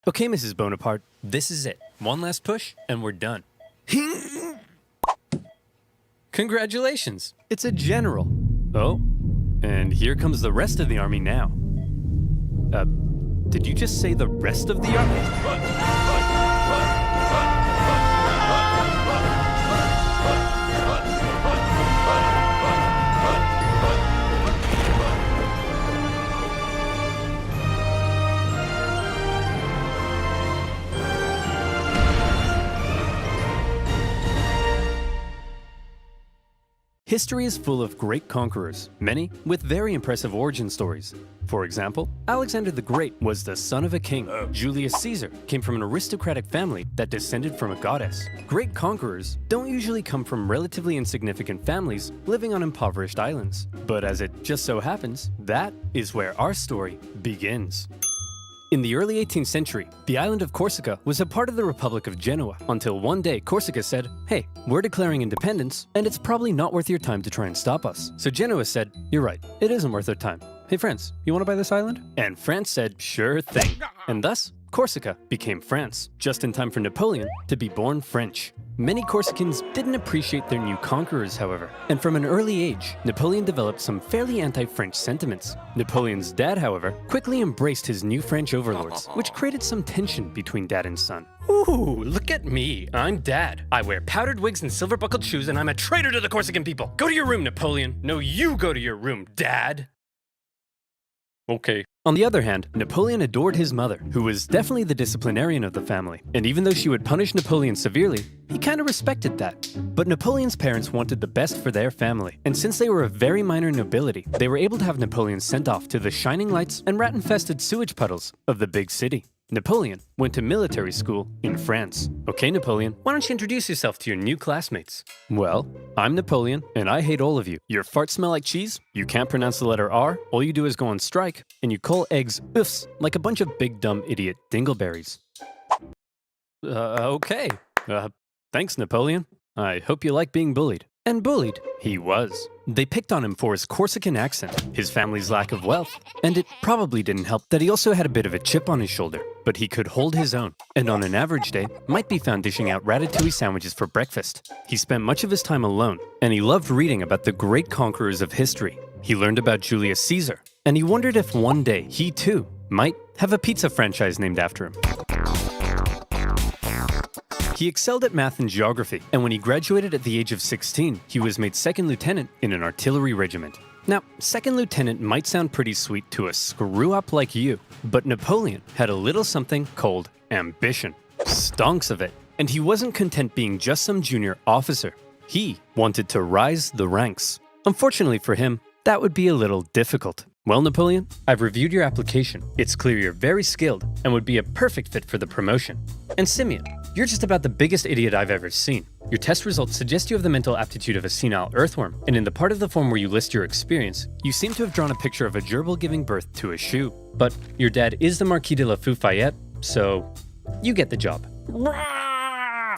Okay, Mrs. Bonaparte, this is it. One last push, and we're done. Congratulations, it's a general. Oh, and here comes the rest of the army now. Did you just say the rest of the army? History is full of great conquerors, many with very impressive origin stories. For example, Alexander the Great was the son of a king. Julius Caesar came from an aristocratic family that descended from a goddess. Great conquerors don't usually come from relatively insignificant families living on impoverished islands. But as it just so happens, that is where our story begins. In the early 18th century, the island of Corsica was a part of the Republic of Genoa, until one day Corsica said, "Hey, we're declaring independence, and it's probably not worth your time to try and stop us." So Genoa said, "You're right, it isn't worth their time. Hey France, you want to buy this island?" And France said, "Sure thing." And thus, Corsica became France, just in time for Napoleon to be born French. Many Corsicans didn't appreciate their new conquerors, however, and from an early age, Napoleon developed some fairly anti-French sentiments. Napoleon's dad, however, quickly embraced his new French overlords, which created some tension between dad and son. Ooh, look at me. I'm dad. I wear powdered wigs and silver-buckled shoes, and I'm a traitor to the Corsican people. Go to your room, Napoleon. No, you go to your room, Dad. Okay. On the other hand, Napoleon adored his mother, who was definitely the disciplinarian of the family, and even though she would punish Napoleon severely, he kind of respected that. But Napoleon's parents wanted the best for their family, and since they were a very minor nobility, they were able to have Napoleon sent off to the shining lights and rat-infested sewage puddles of the big city. Napoleon went to military school in France. Okay, Napoleon, why don't you introduce yourself to your new classmates? Well, I'm Napoleon, and I hate all of you. Your farts smell like cheese, you can't pronounce the letter R, all you do is go on strike, and you call eggs oofs like a bunch of big dumb idiot dingleberries. Okay. Thanks, Napoleon. I hope you like being bullied. And bullied he was. They picked on him for his Corsican accent, his family's lack of wealth, and it probably didn't help that he also had a bit of a chip on his shoulder. But he could hold his own, and on an average day, might be found dishing out ratatouille sandwiches for breakfast. He spent much of his time alone, and he loved reading about the great conquerors of history. He learned about Julius Caesar, and he wondered if one day he too might have a pizza franchise named after him. He excelled at math and geography, and when he graduated at the age of 16, he was made second lieutenant in an artillery regiment. Now, second lieutenant might sound pretty sweet to a screw-up like you, but Napoleon had a little something called ambition. Stonks of it. And he wasn't content being just some junior officer. He wanted to rise the ranks. Unfortunately for him, that would be a little difficult. Well, Napoleon, I've reviewed your application. It's clear you're very skilled and would be a perfect fit for the promotion. And Simeon, you're just about the biggest idiot I've ever seen. Your test results suggest you have the mental aptitude of a senile earthworm, and in the part of the form where you list your experience, you seem to have drawn a picture of a gerbil giving birth to a shoe. But your dad is the Marquis de la Fufayette, so you get the job.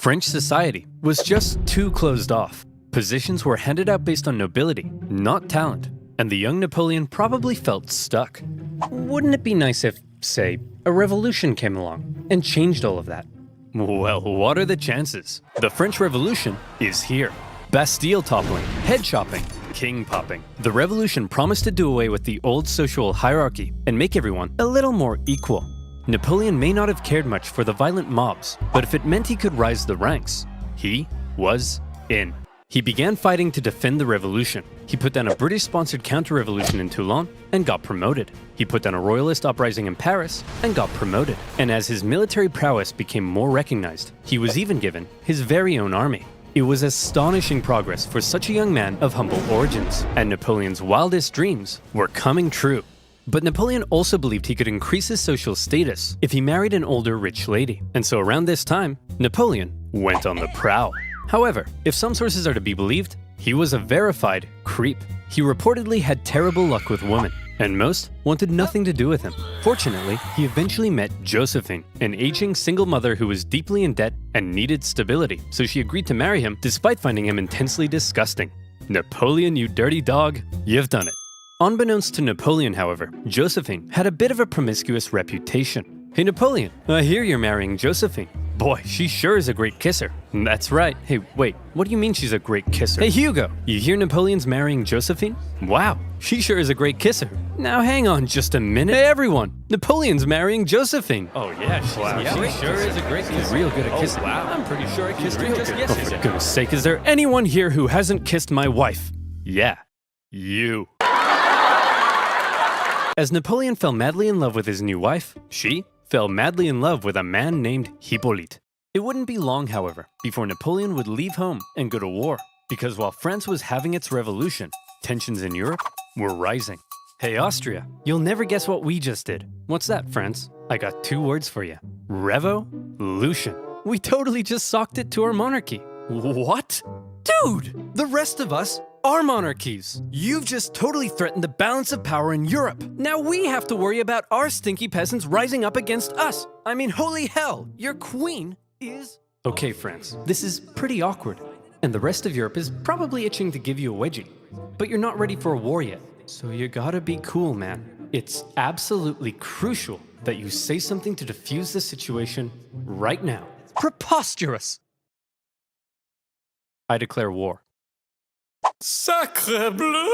French society was just too closed off. Positions were handed out based on nobility, not talent, and the young Napoleon probably felt stuck. Wouldn't it be nice if, say, a revolution came along and changed all of that? Well, what are the chances? The French Revolution is here. Bastille toppling, head chopping, king popping. The revolution promised to do away with the old social hierarchy and make everyone a little more equal. Napoleon may not have cared much for the violent mobs, but if it meant he could rise the ranks, he was in. He began fighting to defend the revolution. He put down a British-sponsored counter-revolution in Toulon and got promoted. He put down a royalist uprising in Paris and got promoted. And as his military prowess became more recognized, he was even given his very own army. It was astonishing progress for such a young man of humble origins, and Napoleon's wildest dreams were coming true. But Napoleon also believed he could increase his social status if he married an older rich lady. And so around this time, Napoleon went on the prowl. However, if some sources are to be believed, he was a verified creep. He reportedly had terrible luck with women, and most wanted nothing to do with him. Fortunately, he eventually met Josephine, an aging single mother who was deeply in debt and needed stability, so she agreed to marry him despite finding him intensely disgusting. Napoleon, you dirty dog, you've done it. Unbeknownst to Napoleon, however, Josephine had a bit of a promiscuous reputation. Hey Napoleon, I hear you're marrying Josephine. Boy, she sure is a great kisser. That's right. Hey, wait, what do you mean she's a great kisser? Hey Hugo, you hear Napoleon's marrying Josephine? Wow, she sure is a great kisser. Now hang on just a minute. Hey everyone, Napoleon's marrying Josephine. Oh yeah, she sure is a great kisser. She's real good at kissing. Wow, I'm pretty sure I kissed her just yesterday. Oh, for goodness sake, is there anyone here who hasn't kissed my wife? Yeah, you. As Napoleon fell madly in love with his new wife, she fell madly in love with a man named Hippolyte. It wouldn't be long, however, before Napoleon would leave home and go to war, because while France was having its revolution, tensions in Europe were rising. Hey Austria, you'll never guess what we just did. What's that, France? I got 2 words for you. Revolution. We totally just socked it to our monarchy. What? Dude, the rest of us are monarchies. You've just totally threatened the balance of power in Europe. Now we have to worry about our stinky peasants rising up against us. I mean, holy hell, your queen is... Okay, France, this is pretty awkward. And the rest of Europe is probably itching to give you a wedgie. But you're not ready for a war yet. So you gotta be cool, man. It's absolutely crucial that you say something to defuse the situation right now. Preposterous! I declare war. Sacre bleu!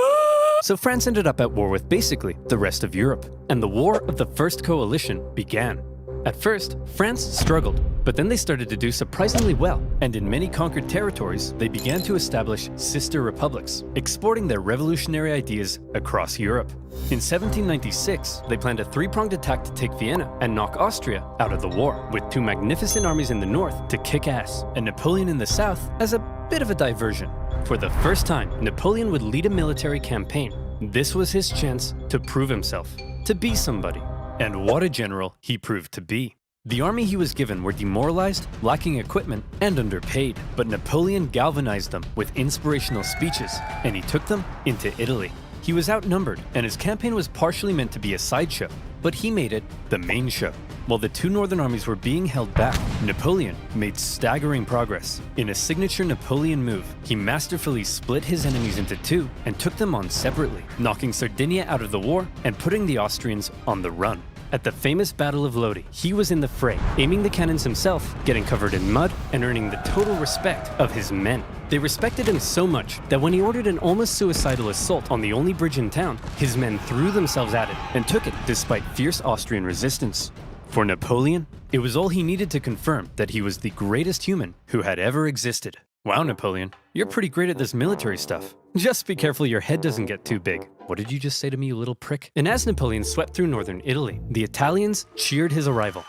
So France ended up at war with basically the rest of Europe, and the War of the First Coalition began. At first, France struggled, but then they started to do surprisingly well, and in many conquered territories, they began to establish sister republics, exporting their revolutionary ideas across Europe. In 1796, they planned a 3-pronged attack to take Vienna and knock Austria out of the war, with 2 magnificent armies in the north to kick ass, and Napoleon in the south as a bit of a diversion. For the first time, Napoleon would lead a military campaign. This was his chance to prove himself, to be somebody. And what a general he proved to be. The army he was given were demoralized, lacking equipment, and underpaid. But Napoleon galvanized them with inspirational speeches, and he took them into Italy. He was outnumbered, and his campaign was partially meant to be a sideshow, but he made it the main show. While the 2 northern armies were being held back, Napoleon made staggering progress. In a signature Napoleon move, he masterfully split his enemies into 2 and took them on separately, knocking Sardinia out of the war and putting the Austrians on the run. At the famous Battle of Lodi, he was in the fray, aiming the cannons himself, getting covered in mud, and earning the total respect of his men. They respected him so much that when he ordered an almost suicidal assault on the only bridge in town, his men threw themselves at it and took it despite fierce Austrian resistance. For Napoleon, it was all he needed to confirm that he was the greatest human who had ever existed. Wow, Napoleon, you're pretty great at this military stuff. Just be careful your head doesn't get too big. What did you just say to me, you little prick? And as Napoleon swept through northern Italy, the Italians cheered his arrival.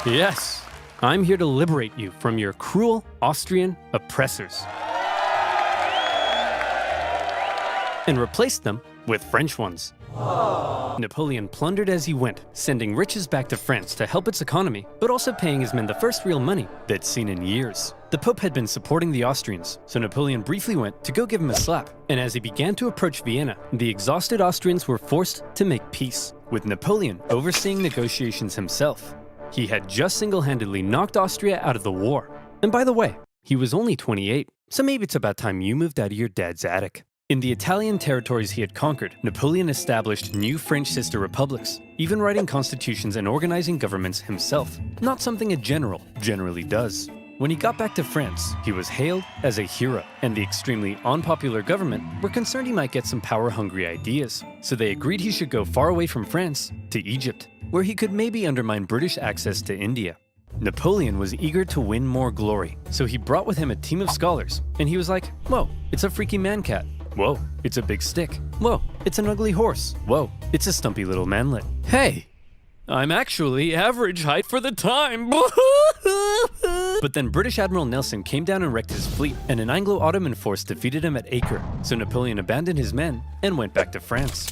Yes, I'm here to liberate you from your cruel Austrian oppressors. And replace them with French ones. Napoleon plundered as he went, sending riches back to France to help its economy, but also paying his men the first real money they'd seen in years. The Pope had been supporting the Austrians, so Napoleon briefly went to go give him a slap, and as he began to approach Vienna, the exhausted Austrians were forced to make peace, with Napoleon overseeing negotiations himself. He had just single-handedly knocked Austria out of the war. And by the way, he was only 28, so maybe it's about time you moved out of your dad's attic. In the Italian territories he had conquered, Napoleon established new French sister republics, even writing constitutions and organizing governments himself, not something a general generally does. When he got back to France, he was hailed as a hero, and the extremely unpopular government were concerned he might get some power-hungry ideas, so they agreed he should go far away from France to Egypt, where he could maybe undermine British access to India. Napoleon was eager to win more glory, so he brought with him a team of scholars, and he was like, whoa, it's a freaky man-cat. Whoa, it's a big stick. Whoa, it's an ugly horse. Whoa, it's a stumpy little manlet. Hey, I'm actually average height for the time. But then British Admiral Nelson came down and wrecked his fleet, and an Anglo-Ottoman force defeated him at Acre, so Napoleon abandoned his men and went back to France.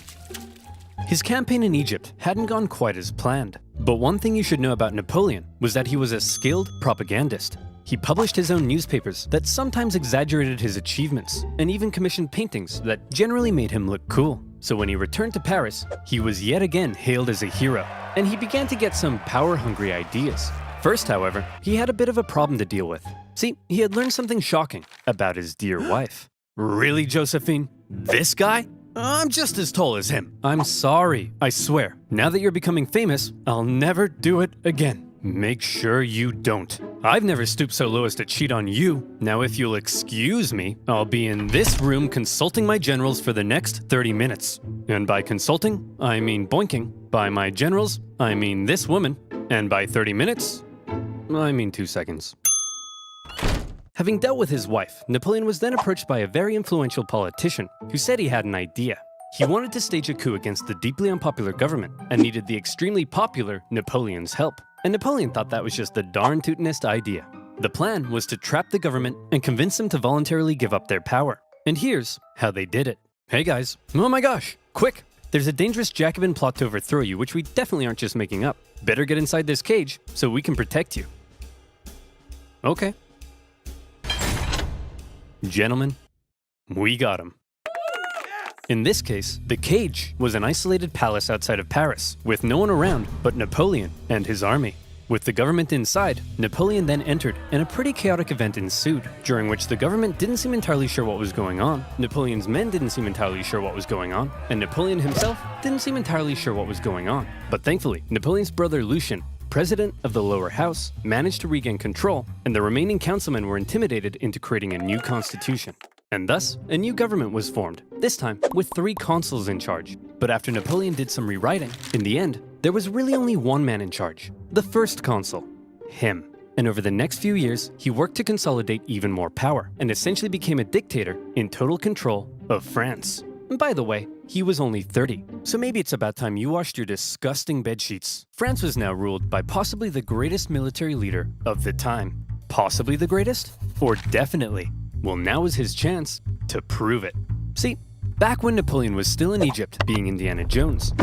His campaign in Egypt hadn't gone quite as planned, but one thing you should know about Napoleon was that he was a skilled propagandist. He published his own newspapers that sometimes exaggerated his achievements, and even commissioned paintings that generally made him look cool. So when he returned to Paris, he was yet again hailed as a hero, and he began to get some power-hungry ideas. First, however, he had a bit of a problem to deal with. See, he had learned something shocking about his dear wife. Really, Josephine? This guy? I'm just as tall as him. I'm sorry, I swear. Now that you're becoming famous, I'll never do it again. Make sure you don't. I've never stooped so low as to cheat on you. Now if you'll excuse me, I'll be in this room consulting my generals for the next 30 minutes. And by consulting, I mean boinking. By my generals, I mean this woman. And by 30 minutes, I mean 2 seconds. Having dealt with his wife, Napoleon was then approached by a very influential politician who said he had an idea. He wanted to stage a coup against the deeply unpopular government and needed the extremely popular Napoleon's help. And Napoleon thought that was just the darn tootinest idea. The plan was to trap the government and convince them to voluntarily give up their power. And here's how they did it. Hey guys, oh my gosh, quick! There's a dangerous Jacobin plot to overthrow you, which we definitely aren't just making up. Better get inside this cage so we can protect you. Okay. Gentlemen, we got him. In this case, the cage was an isolated palace outside of Paris, with no one around but Napoleon and his army. With the government inside, Napoleon then entered, and a pretty chaotic event ensued, during which the government didn't seem entirely sure what was going on, Napoleon's men didn't seem entirely sure what was going on, and Napoleon himself didn't seem entirely sure what was going on. But thankfully, Napoleon's brother Lucien, president of the lower house, managed to regain control, and the remaining councilmen were intimidated into creating a new constitution. And thus, a new government was formed, this time with 3 consuls in charge. But after Napoleon did some rewriting, in the end, there was really only one man in charge, the first consul, him. And over the next few years, he worked to consolidate even more power, and essentially became a dictator in total control of France. And by the way, he was only 30, so maybe it's about time you washed your disgusting bedsheets. France was now ruled by possibly the greatest military leader of the time. Possibly the greatest? Or definitely? Well, now is his chance to prove it. See, back when Napoleon was still in Egypt, being Indiana Jones.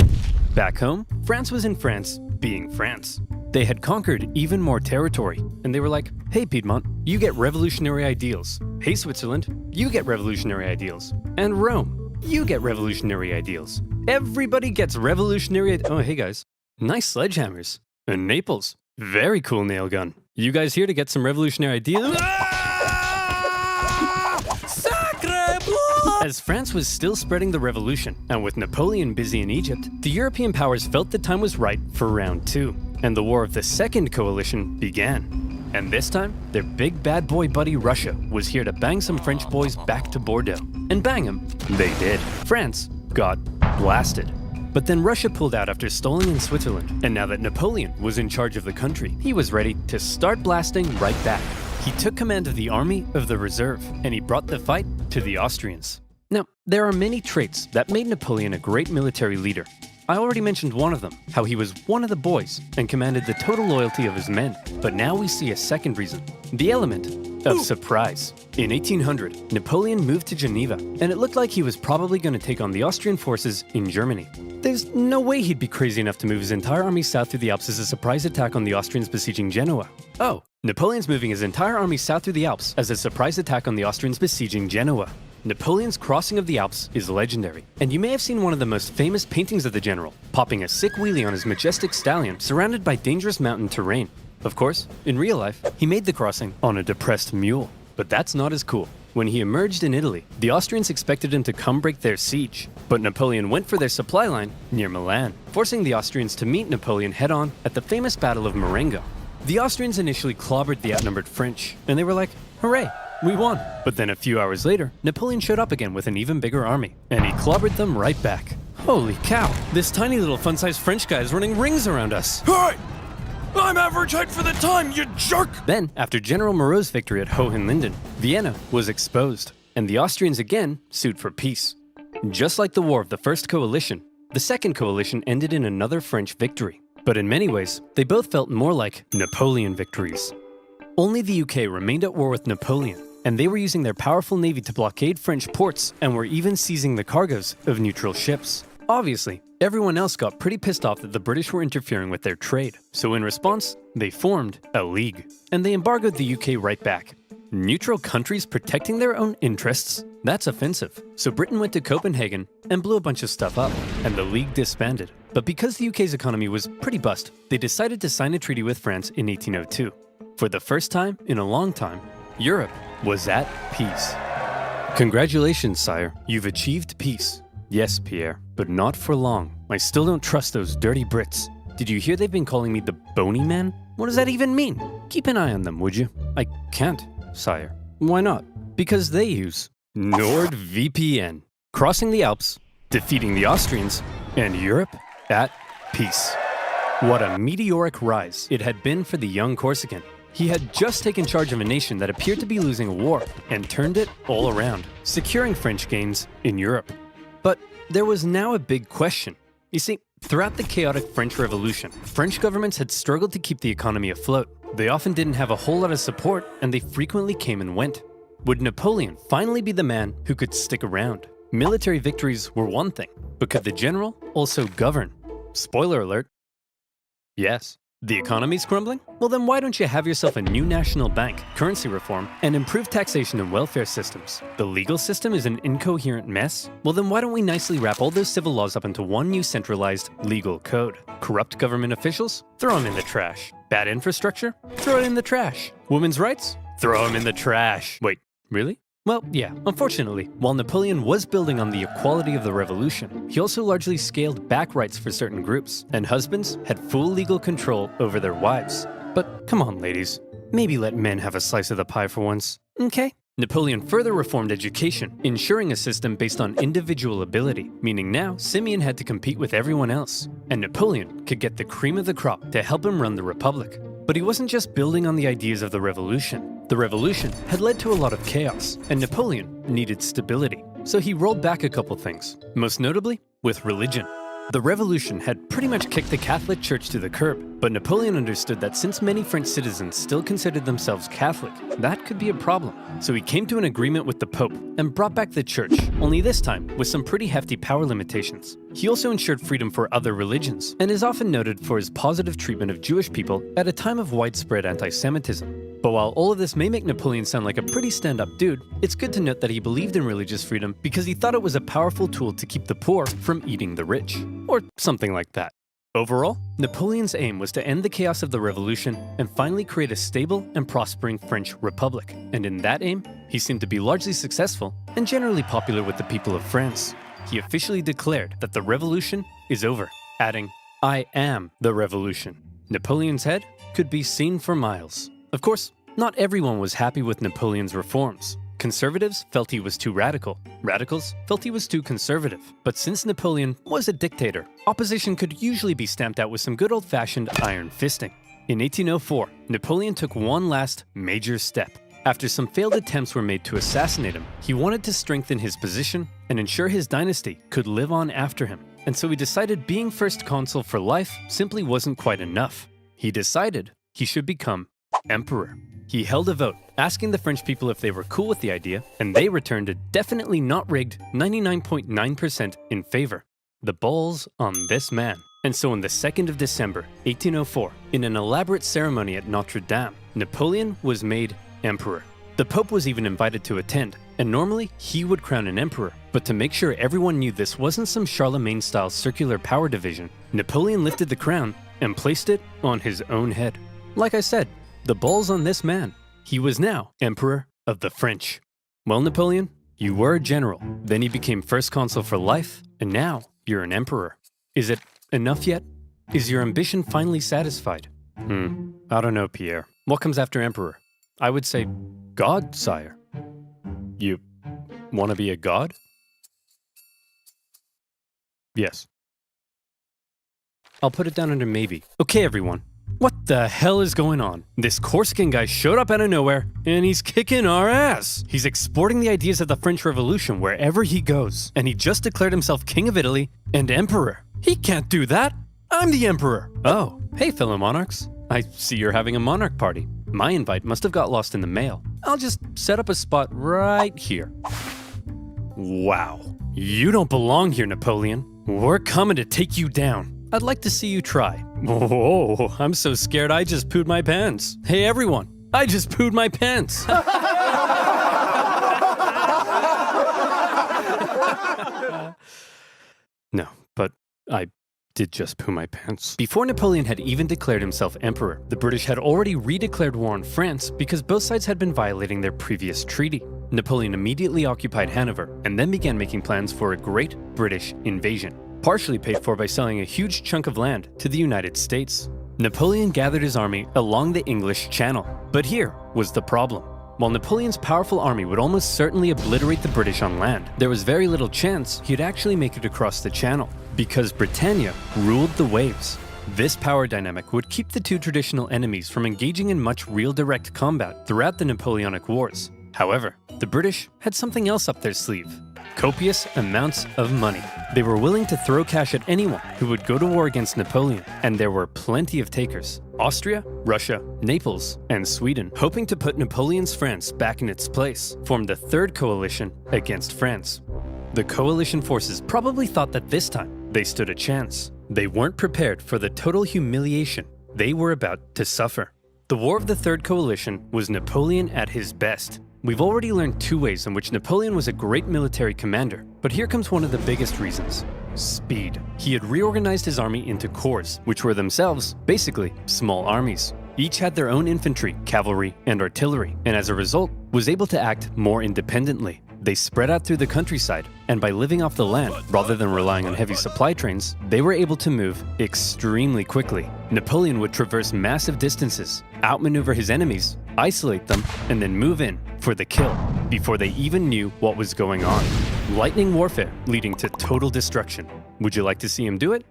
Back home, France was in France, being France. They had conquered even more territory, and they were like, hey Piedmont, you get revolutionary ideals. Hey Switzerland, you get revolutionary ideals. And Rome, you get revolutionary ideals. Everybody gets revolutionary oh hey guys, nice sledgehammers. And Naples, very cool nail gun. You guys here to get some revolutionary ideals? As France was still spreading the revolution, and with Napoleon busy in Egypt, the European powers felt the time was right for round 2, and the war of the Second Coalition began. And this time, their big bad boy buddy Russia was here to bang some French boys back to Bordeaux. And bang them, they did. France got blasted. But then Russia pulled out after stalling in Switzerland, and now that Napoleon was in charge of the country, he was ready to start blasting right back. He took command of the Army of the Reserve, and he brought the fight to the Austrians. Now, there are many traits that made Napoleon a great military leader. I already mentioned one of them, how he was one of the boys and commanded the total loyalty of his men. But now we see a second reason, the element of surprise. In 1800, Napoleon moved to Geneva, and it looked like he was probably going to take on the Austrian forces in Germany. There's no way he'd be crazy enough to move his entire army south through the Alps as a surprise attack on the Austrians besieging Genoa. Oh, Napoleon's moving his entire army south through the Alps as a surprise attack on the Austrians besieging Genoa. Napoleon's crossing of the Alps is legendary, and you may have seen one of the most famous paintings of the general, popping a sick wheelie on his majestic stallion surrounded by dangerous mountain terrain. Of course, in real life, he made the crossing on a depressed mule. But that's not as cool. When he emerged in Italy, the Austrians expected him to come break their siege, but Napoleon went for their supply line near Milan, forcing the Austrians to meet Napoleon head-on at the famous Battle of Marengo. The Austrians initially clobbered the outnumbered French, and they were like, hooray! We won. But then a few hours later, Napoleon showed up again with an even bigger army, and he clobbered them right back. Holy cow, this tiny little fun-sized French guy is running rings around us. Hey! I'm average height for the time, you jerk! Then, after General Moreau's victory at Hohenlinden, Vienna was exposed, and the Austrians again sued for peace. Just like the War of the First Coalition, the Second Coalition ended in another French victory. But in many ways, they both felt more like Napoleon victories. Only the UK remained at war with Napoleon, and they were using their powerful navy to blockade French ports and were even seizing the cargoes of neutral ships. Obviously, everyone else got pretty pissed off that the British were interfering with their trade, so in response, they formed a league, and they embargoed the UK right back. Neutral countries protecting their own interests? That's offensive. So Britain went to Copenhagen and blew a bunch of stuff up, and the league disbanded. But because the UK's economy was pretty bust, they decided to sign a treaty with France in 1802. For the first time in a long time, Europe was at peace. Congratulations, sire, you've achieved peace. Yes, Pierre, but not for long. I still don't trust those dirty Brits. Did you hear they've been calling me the Bony Man? What does that even mean? Keep an eye on them, would you? I can't, sire. Why not? Because they use NordVPN. Crossing the Alps, defeating the Austrians, and Europe at peace. What a meteoric rise it had been for the young Corsican. He had just taken charge of a nation that appeared to be losing a war and turned it all around, securing French gains in Europe. But there was now a big question. You see, throughout the chaotic French Revolution, French governments had struggled to keep the economy afloat. They often didn't have a whole lot of support, and they frequently came and went. Would Napoleon finally be the man who could stick around? Military victories were one thing, but could the general also govern? Spoiler alert. Yes. The economy's crumbling? Well, then why don't you have yourself a new national bank, currency reform, and improved taxation and welfare systems? The legal system is an incoherent mess? Well, then why don't we nicely wrap all those civil laws up into one new centralized legal code? Corrupt government officials? Throw them in the trash. Bad infrastructure? Throw it in the trash. Women's rights? Throw them in the trash. Wait, really? Well, yeah, unfortunately, while Napoleon was building on the equality of the revolution, he also largely scaled back rights for certain groups, and husbands had full legal control over their wives. But come on, ladies, maybe let men have a slice of the pie for once, okay? Napoleon further reformed education, ensuring a system based on individual ability, meaning now Simeon had to compete with everyone else, and Napoleon could get the cream of the crop to help him run the republic. But he wasn't just building on the ideas of the revolution. The revolution had led to a lot of chaos, and Napoleon needed stability. So he rolled back a couple things, most notably with religion. The revolution had pretty much kicked the Catholic Church to the curb, but Napoleon understood that since many French citizens still considered themselves Catholic, that could be a problem. So he came to an agreement with the Pope and brought back the Church, only this time with some pretty hefty power limitations. He also ensured freedom for other religions, and is often noted for his positive treatment of Jewish people at a time of widespread anti-Semitism. But while all of this may make Napoleon sound like a pretty stand-up dude, it's good to note that he believed in religious freedom because he thought it was a powerful tool to keep the poor from eating the rich. Or something like that. Overall, Napoleon's aim was to end the chaos of the revolution and finally create a stable and prospering French republic. And in that aim, he seemed to be largely successful and generally popular with the people of France. He officially declared that the revolution is over, adding, "I am the revolution." Napoleon's head could be seen for miles. Of course, not everyone was happy with Napoleon's reforms. Conservatives felt he was too radical. Radicals felt he was too conservative. But since Napoleon was a dictator, opposition could usually be stamped out with some good old-fashioned iron fisting. In 1804, Napoleon took one last major step. After some failed attempts were made to assassinate him, he wanted to strengthen his position and ensure his dynasty could live on after him. And so he decided being first consul for life simply wasn't quite enough. He decided he should become emperor. He held a vote, asking the French people if they were cool with the idea, and they returned a definitely not rigged 99.9% in favor. The ball's on this man. And so on the 2nd of December, 1804, in an elaborate ceremony at Notre Dame, Napoleon was made emperor. The Pope was even invited to attend, and normally he would crown an emperor. But to make sure everyone knew this wasn't some Charlemagne-style circular power division, Napoleon lifted the crown and placed it on his own head. Like I said, the ball's on this man. He was now Emperor of the French. Well, Napoleon, you were a general, then you became first consul for life, and now you're an emperor. Is it enough yet? Is your ambition finally satisfied? I don't know, Pierre. What comes after emperor? I would say God, sire. You want to be a god? Yes. I'll put it down under maybe. Okay, everyone. What the hell is going on? This Corsican guy showed up out of nowhere, and he's kicking our ass. He's exporting the ideas of the French Revolution wherever he goes, and he just declared himself King of Italy and Emperor. He can't do that. I'm the Emperor. Oh, hey fellow monarchs. I see you're having a monarch party. My invite must have got lost in the mail. I'll just set up a spot right here. Wow. You don't belong here, Napoleon. We're coming to take you down. I'd like to see you try. Oh, I'm so scared I just pooed my pants. Hey everyone, I just pooed my pants. No, but I did just poo my pants. Before Napoleon had even declared himself emperor, the British had already redeclared war on France because both sides had been violating their previous treaty. Napoleon immediately occupied Hanover and then began making plans for a great British invasion, partially paid for by selling a huge chunk of land to the United States. Napoleon gathered his army along the English Channel, but here was the problem. While Napoleon's powerful army would almost certainly obliterate the British on land, there was very little chance he'd actually make it across the Channel, because Britannia ruled the waves. This power dynamic would keep the two traditional enemies from engaging in much real direct combat throughout the Napoleonic Wars. However, the British had something else up their sleeve: copious amounts of money. They were willing to throw cash at anyone who would go to war against Napoleon, and there were plenty of takers: Austria, Russia, Naples, and Sweden, hoping to put Napoleon's France back in its place, formed the Third Coalition against France. The coalition forces probably thought that this time they stood a chance. They weren't prepared for the total humiliation they were about to suffer. The War of the Third Coalition was Napoleon at his best. We've already learned two ways in which Napoleon was a great military commander, but here comes one of the biggest reasons: speed. He had reorganized his army into corps, which were themselves basically small armies. Each had their own infantry, cavalry, and artillery, and as a result, was able to act more independently. They spread out through the countryside, and by living off the land rather than relying on heavy supply trains, they were able to move extremely quickly. Napoleon would traverse massive distances, outmaneuver his enemies, isolate them, and then move in for the kill before they even knew what was going on. Lightning warfare leading to total destruction. Would you like to see him do it?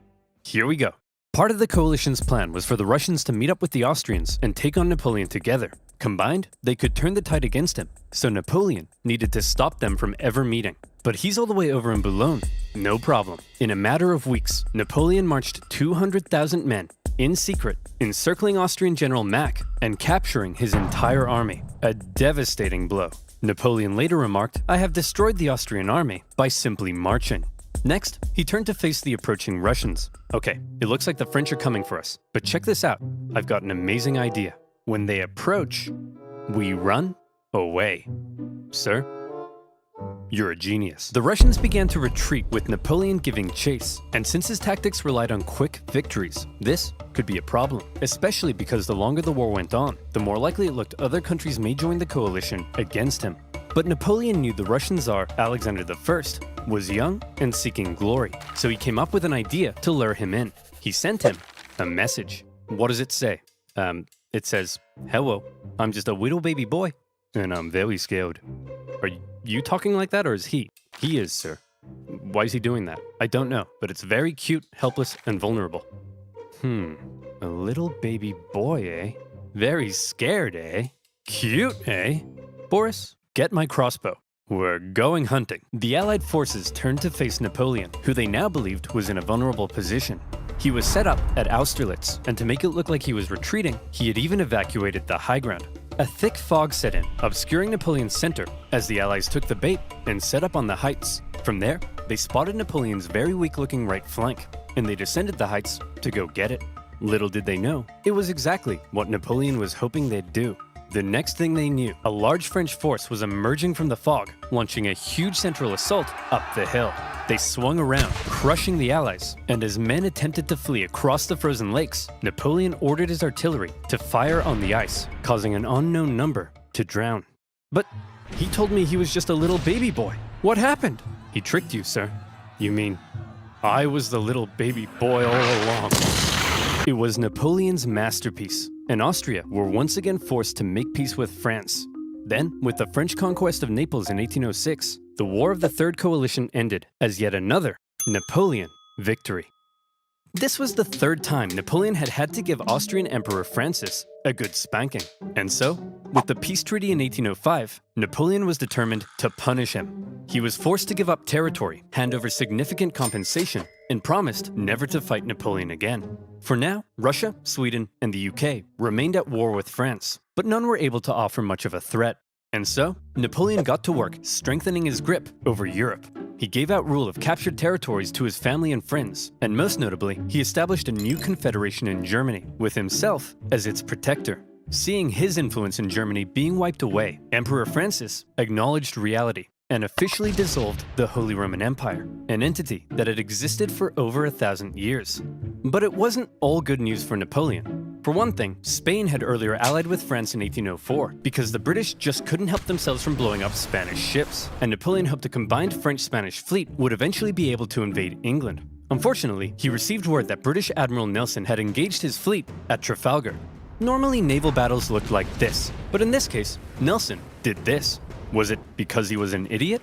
Here we go. Part of the coalition's plan was for the Russians to meet up with the Austrians and take on Napoleon together. Combined, they could turn the tide against him, so Napoleon needed to stop them from ever meeting. But he's all the way over in Boulogne. No problem. In a matter of weeks, Napoleon marched 200,000 men in secret, encircling Austrian General Mack and capturing his entire army. A devastating blow. Napoleon later remarked, "I have destroyed the Austrian army by simply marching." Next, he turned to face the approaching Russians. "Okay, it looks like the French are coming for us, but check this out. I've got an amazing idea. When they approach, we run away." Sir, you're a genius. The Russians began to retreat with Napoleon giving chase, and since his tactics relied on quick victories, this could be a problem, especially because the longer the war went on, the more likely it looked other countries may join the coalition against him. But Napoleon knew the Russian Tsar, Alexander I, was young and seeking glory, so he came up with an idea to lure him in. He sent him a message. What does it say? It says, "Hello, I'm just a little baby boy, and I'm very scared." Are you talking like that, or is he? He is, sir. Why is he doing that? I don't know, but it's very cute, helpless, and vulnerable. A little baby boy, eh? Very scared, eh? Cute, eh? Boris, get my crossbow. We're going hunting. The Allied forces turned to face Napoleon, who they now believed was in a vulnerable position. He was set up at Austerlitz, and to make it look like he was retreating, he had even evacuated the high ground. A thick fog set in, obscuring Napoleon's center as the Allies took the bait and set up on the heights. From there, they spotted Napoleon's very weak-looking right flank, and they descended the heights to go get it. Little did they know, it was exactly what Napoleon was hoping they'd do. The next thing they knew, a large French force was emerging from the fog, launching a huge central assault up the hill. They swung around, crushing the Allies, and as men attempted to flee across the frozen lakes, Napoleon ordered his artillery to fire on the ice, causing an unknown number to drown. But he told me he was just a little baby boy. What happened? He tricked you, sir. You mean I was the little baby boy all along? It was Napoleon's masterpiece, and Austria were once again forced to make peace with France. Then, with the French conquest of Naples in 1806, the War of the Third Coalition ended as yet another Napoleon victory. This was the third time Napoleon had had to give Austrian Emperor Francis a good spanking. And so, with the peace treaty in 1805, Napoleon was determined to punish him. He was forced to give up territory, hand over significant compensation, and promised never to fight Napoleon again. For now, Russia, Sweden, and the UK remained at war with France, but none were able to offer much of a threat. And so, Napoleon got to work strengthening his grip over Europe. He gave out rule of captured territories to his family and friends, and most notably, he established a new confederation in Germany, with himself as its protector. Seeing his influence in Germany being wiped away, Emperor Francis acknowledged reality and officially dissolved the Holy Roman Empire, an entity that had existed for over 1,000 years. But it wasn't all good news for Napoleon. For one thing, Spain had earlier allied with France in 1804 because the British just couldn't help themselves from blowing up Spanish ships, and Napoleon hoped a combined French-Spanish fleet would eventually be able to invade England. Unfortunately, he received word that British Admiral Nelson had engaged his fleet at Trafalgar. Normally, naval battles looked like this, but in this case, Nelson did this. Was it because he was an idiot?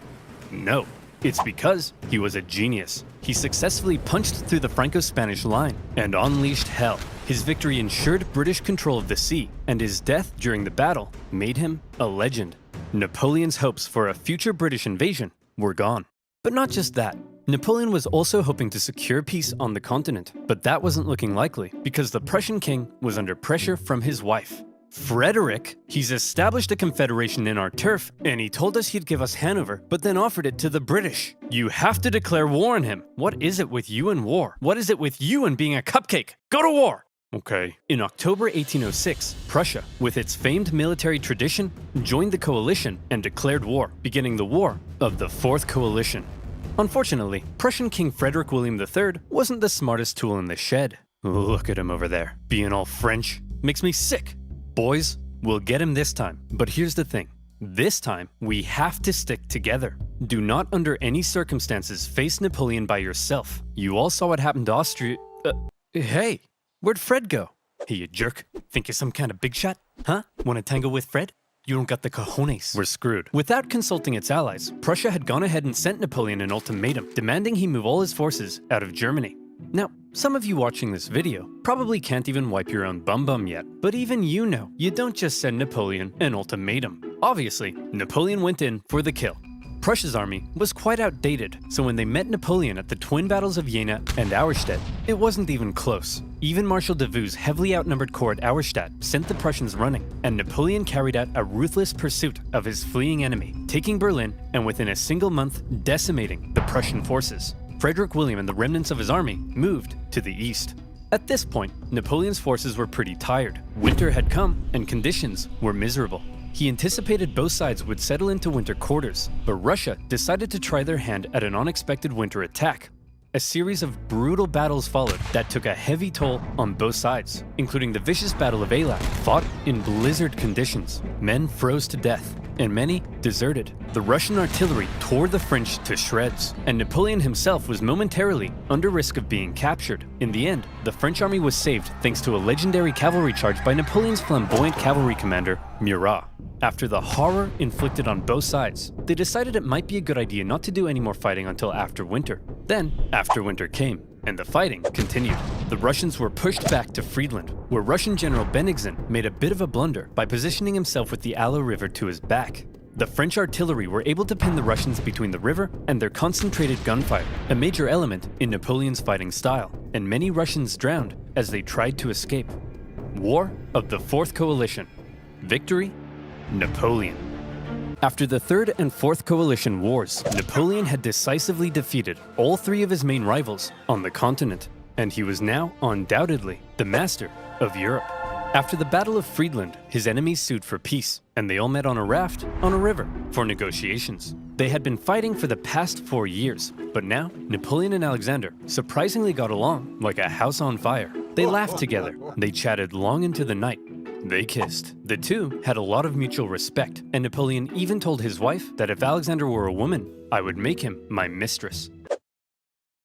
No. It's because he was a genius. He successfully punched through the Franco-Spanish line and unleashed hell. His victory ensured British control of the sea, and his death during the battle made him a legend. Napoleon's hopes for a future British invasion were gone. But not just that. Napoleon was also hoping to secure peace on the continent, but that wasn't looking likely because the Prussian king was under pressure from his wife. Frederick, he's established a confederation in our turf, and he told us he'd give us Hanover, but then offered it to the British. You have to declare war on him. What is it with you and war? What is it with you and being a cupcake? Go to war! Okay. In October 1806, Prussia, with its famed military tradition, joined the coalition and declared war, beginning the War of the Fourth Coalition. Unfortunately, Prussian King Frederick William III wasn't the smartest tool in the shed. Look at him over there, being all French. Makes me sick. Boys, we'll get him this time. But here's the thing. This time, we have to stick together. Do not under any circumstances face Napoleon by yourself. You all saw what happened to Austria. Hey, where'd Fred go? Hey, you jerk. Think you're some kind of big shot? Huh? Wanna tango with Fred? You don't got the cojones. We're screwed. Without consulting its allies, Prussia had gone ahead and sent Napoleon an ultimatum, demanding he move all his forces out of Germany. Now, some of you watching this video probably can't even wipe your own bum yet, but even you know, you don't just send Napoleon an ultimatum. Obviously, Napoleon went in for the kill. Prussia's army was quite outdated, so when they met Napoleon at the twin battles of Jena and Auerstedt, it wasn't even close. Even Marshal Davout's heavily outnumbered corps at Auerstedt sent the Prussians running, and Napoleon carried out a ruthless pursuit of his fleeing enemy, taking Berlin and within a single month decimating the Prussian forces. Frederick William and the remnants of his army moved to the east. At this point, Napoleon's forces were pretty tired. Winter had come, and conditions were miserable. He anticipated both sides would settle into winter quarters, but Russia decided to try their hand at an unexpected winter attack. A series of brutal battles followed that took a heavy toll on both sides, including the vicious Battle of Eylau, fought in blizzard conditions. Men froze to death, and many deserted. The Russian artillery tore the French to shreds, and Napoleon himself was momentarily under risk of being captured. In the end, the French army was saved thanks to a legendary cavalry charge by Napoleon's flamboyant cavalry commander, Murat. After the horror inflicted on both sides, they decided it might be a good idea not to do any more fighting until after winter. Then, after winter came, and the fighting continued. The Russians were pushed back to Friedland, where Russian General Bennigsen made a bit of a blunder by positioning himself with the Aller River to his back. The French artillery were able to pin the Russians between the river and their concentrated gunfire, a major element in Napoleon's fighting style, and many Russians drowned as they tried to escape. War of the Fourth Coalition. Victory? Napoleon. After the Third and Fourth Coalition Wars, Napoleon had decisively defeated all three of his main rivals on the continent, and he was now undoubtedly the master of Europe. After the Battle of Friedland, his enemies sued for peace, and they all met on a raft on a river for negotiations. They had been fighting for the past 4 years, but now Napoleon and Alexander surprisingly got along like a house on fire. They laughed together, they chatted long into the night. They kissed. The two had a lot of mutual respect, and Napoleon even told his wife that if Alexander were a woman, I would make him my mistress.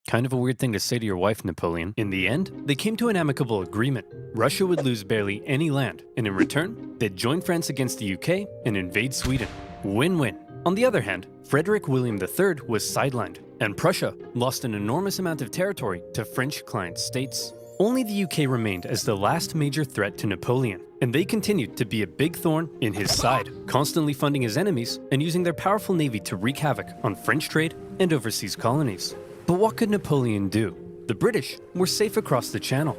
Kind of a weird thing to say to your wife, Napoleon. In the end, they came to an amicable agreement. Russia would lose barely any land, and in return, they'd join France against the UK and invade Sweden. Win-win. On the other hand, Frederick William III was sidelined, and Prussia lost an enormous amount of territory to French client states. Only the UK remained as the last major threat to Napoleon, and they continued to be a big thorn in his side, constantly funding his enemies and using their powerful navy to wreak havoc on French trade and overseas colonies. But what could Napoleon do? The British were safe across the channel.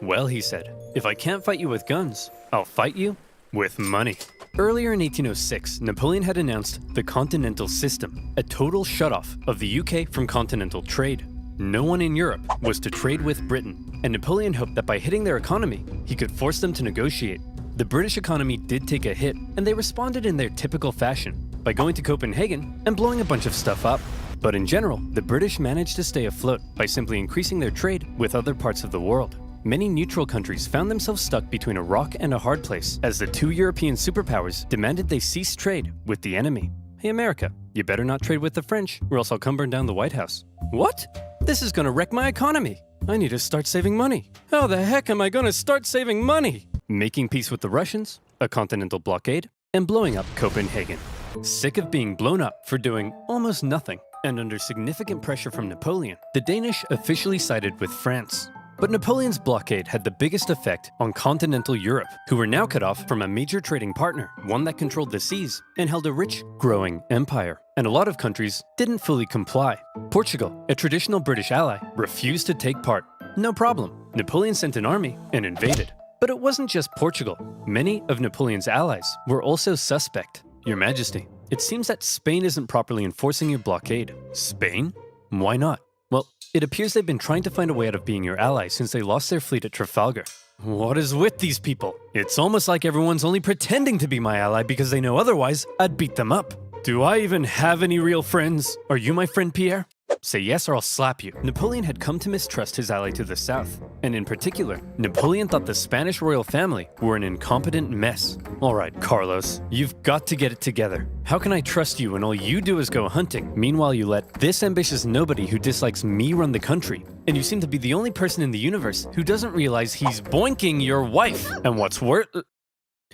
Well, he said, if I can't fight you with guns, I'll fight you with money. Earlier in 1806, Napoleon had announced the Continental System, a total shutoff of the UK from continental trade. No one in Europe was to trade with Britain, and Napoleon hoped that by hitting their economy, he could force them to negotiate. The British economy did take a hit, and they responded in their typical fashion, by going to Copenhagen and blowing a bunch of stuff up. But in general, the British managed to stay afloat by simply increasing their trade with other parts of the world. many neutral countries found themselves stuck between a rock and a hard place as the two European superpowers demanded they cease trade with the enemy. Hey America, you better not trade with the French or else I'll come burn down the White House. What? This is gonna wreck my economy. I need to start saving money. How the heck am I gonna start saving money? Making peace with the Russians, a continental blockade, and blowing up Copenhagen. Sick of being blown up for doing almost nothing, and under significant pressure from Napoleon, the Danish officially sided with France. But Napoleon's blockade had the biggest effect on continental Europe, who were now cut off from a major trading partner, one that controlled the seas and held a rich, growing empire. And a lot of countries didn't fully comply. Portugal, a traditional British ally, refused to take part. No problem. Napoleon sent an army and invaded. But it wasn't just Portugal. Many of Napoleon's allies were also suspect. Your Majesty, it seems that Spain isn't properly enforcing your blockade. Spain? Why not? Well, it appears they've been trying to find a way out of being your ally since they lost their fleet at Trafalgar. What is with these people? It's almost like everyone's only pretending to be my ally because they know otherwise I'd beat them up. Do I even have any real friends? Are you my friend, Pierre? Say yes or I'll slap you. Napoleon had come to mistrust his ally to the south, and in particular, Napoleon thought the Spanish royal family were an incompetent mess. All right, Carlos, you've got to get it together. How can I trust you when all you do is go hunting? Meanwhile, you let this ambitious nobody who dislikes me run the country, and you seem to be the only person in the universe who doesn't realize he's boinking your wife. And what's worse,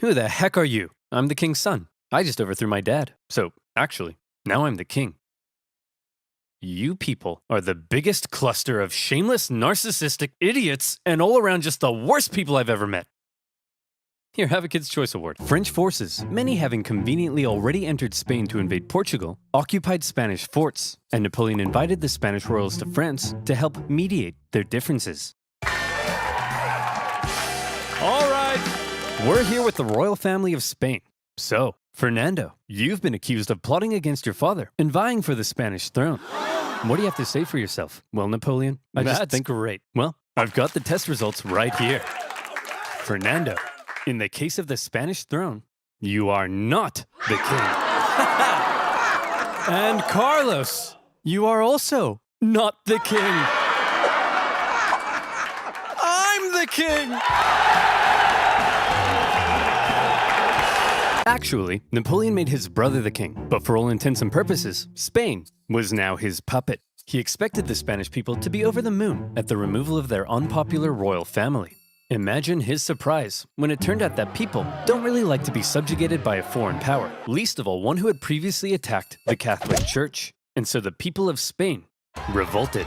who the heck are you? I'm the king's son. I just overthrew my dad. So, actually, now I'm the king. You people are the biggest cluster of shameless, narcissistic idiots and all around just the worst people I've ever met. Here, have a Kid's Choice Award. French forces, many having conveniently already entered Spain to invade Portugal, occupied Spanish forts, and Napoleon invited the Spanish royals to France to help mediate their differences. All right, we're here with the royal family of Spain. So, Fernando, you've been accused of plotting against your father and vying for the Spanish throne. What do you have to say for yourself? Well, Napoleon, I just think great. Well, I've got the test results right here. Fernando, in the case of the Spanish throne, you are not the king. And Carlos, you are also not the king. I'm the king! Actually, Napoleon made his brother the king, but for all intents and purposes, Spain was now his puppet. He expected the Spanish people to be over the moon at the removal of their unpopular royal family. Imagine his surprise when it turned out that people don't really like to be subjugated by a foreign power, least of all one who had previously attacked the Catholic Church. And so the people of Spain revolted.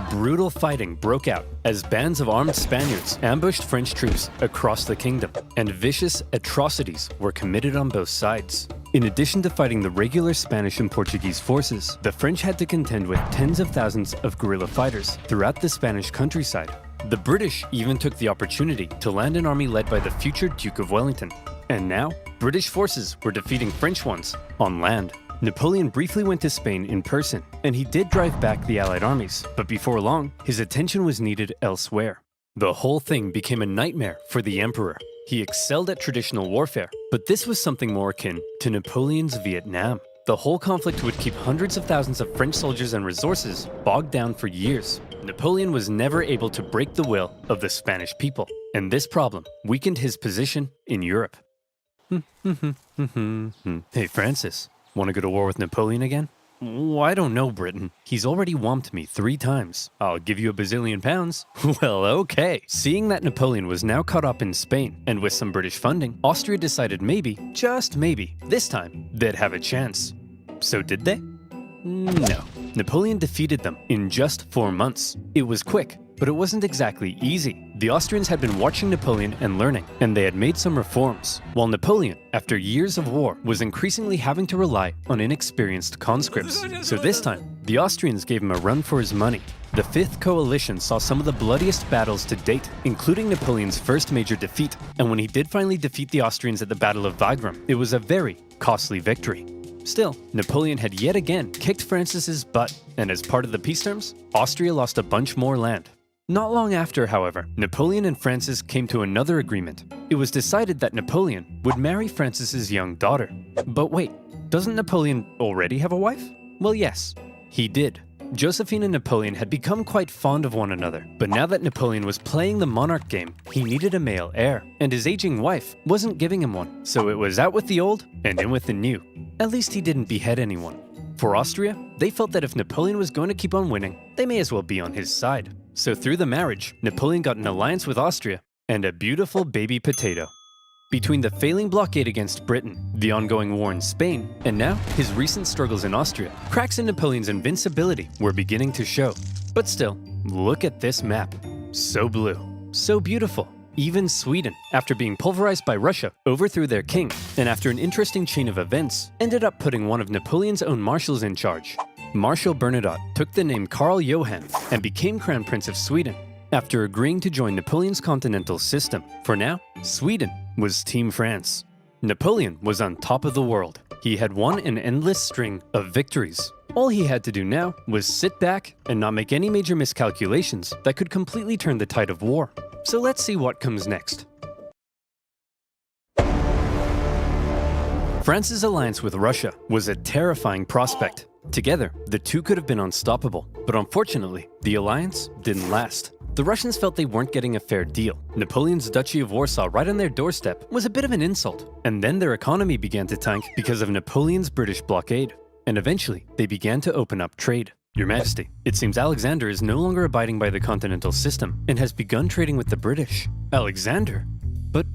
Brutal fighting broke out as bands of armed Spaniards ambushed French troops across the kingdom, and vicious atrocities were committed on both sides. In addition to fighting the regular Spanish and Portuguese forces, the French had to contend with tens of thousands of guerrilla fighters throughout the Spanish countryside. The British even took the opportunity to land an army led by the future Duke of Wellington. And now, British forces were defeating French ones on land. Napoleon briefly went to Spain in person, and he did drive back the Allied armies, but before long, his attention was needed elsewhere. The whole thing became a nightmare for the emperor. He excelled at traditional warfare, but this was something more akin to Napoleon's Vietnam. The whole conflict would keep hundreds of thousands of French soldiers and resources bogged down for years. Napoleon was never able to break the will of the Spanish people, and this problem weakened his position in Europe. Hey, Francis. Want to go to war with Napoleon again? Oh, I don't know, Britain. He's already whomped me 3 times. I'll give you £1 billion. Well, okay. Seeing that Napoleon was now caught up in Spain, and with some British funding, Austria decided maybe, just maybe, this time, they'd have a chance. So did they? No. Napoleon defeated them in just 4 months. It was quick, but it wasn't exactly easy. The Austrians had been watching Napoleon and learning, and they had made some reforms, while Napoleon, after years of war, was increasingly having to rely on inexperienced conscripts. So this time, the Austrians gave him a run for his money. The Fifth Coalition saw some of the bloodiest battles to date, including Napoleon's first major defeat, and when he did finally defeat the Austrians at the Battle of Wagram, it was a very costly victory. Still, Napoleon had yet again kicked Francis's butt, and as part of the peace terms, Austria lost a bunch more land. Not long after, however, Napoleon and Francis came to another agreement. It was decided that Napoleon would marry Francis's young daughter. But wait, doesn't Napoleon already have a wife? Well, yes, he did. Josephine and Napoleon had become quite fond of one another, but now that Napoleon was playing the monarch game, he needed a male heir, and his aging wife wasn't giving him one, so it was out with the old and in with the new. At least he didn't behead anyone. For Austria, they felt that if Napoleon was going to keep on winning, they may as well be on his side. So through the marriage, Napoleon got an alliance with Austria and a beautiful baby potato. Between the failing blockade against Britain, the ongoing war in Spain, and now his recent struggles in Austria, cracks in Napoleon's invincibility were beginning to show. But still, look at this map. So blue, so beautiful. Even Sweden, after being pulverized by Russia, overthrew their king, and after an interesting chain of events, ended up putting one of Napoleon's own marshals in charge. Marshal Bernadotte took the name Karl Johan and became Crown Prince of Sweden, after agreeing to join Napoleon's continental system. For now, Sweden was Team France. Napoleon was on top of the world. He had won an endless string of victories. All he had to do now was sit back and not make any major miscalculations that could completely turn the tide of war. So let's see what comes next. France's alliance with Russia was a terrifying prospect. Together, the two could have been unstoppable, but unfortunately, the alliance didn't last. The Russians felt they weren't getting a fair deal. Napoleon's Duchy of Warsaw right on their doorstep was a bit of an insult, and then their economy began to tank because of Napoleon's British blockade. And eventually, they began to open up trade. Your Majesty, it seems Alexander is no longer abiding by the continental system and has begun trading with the British. Alexander? But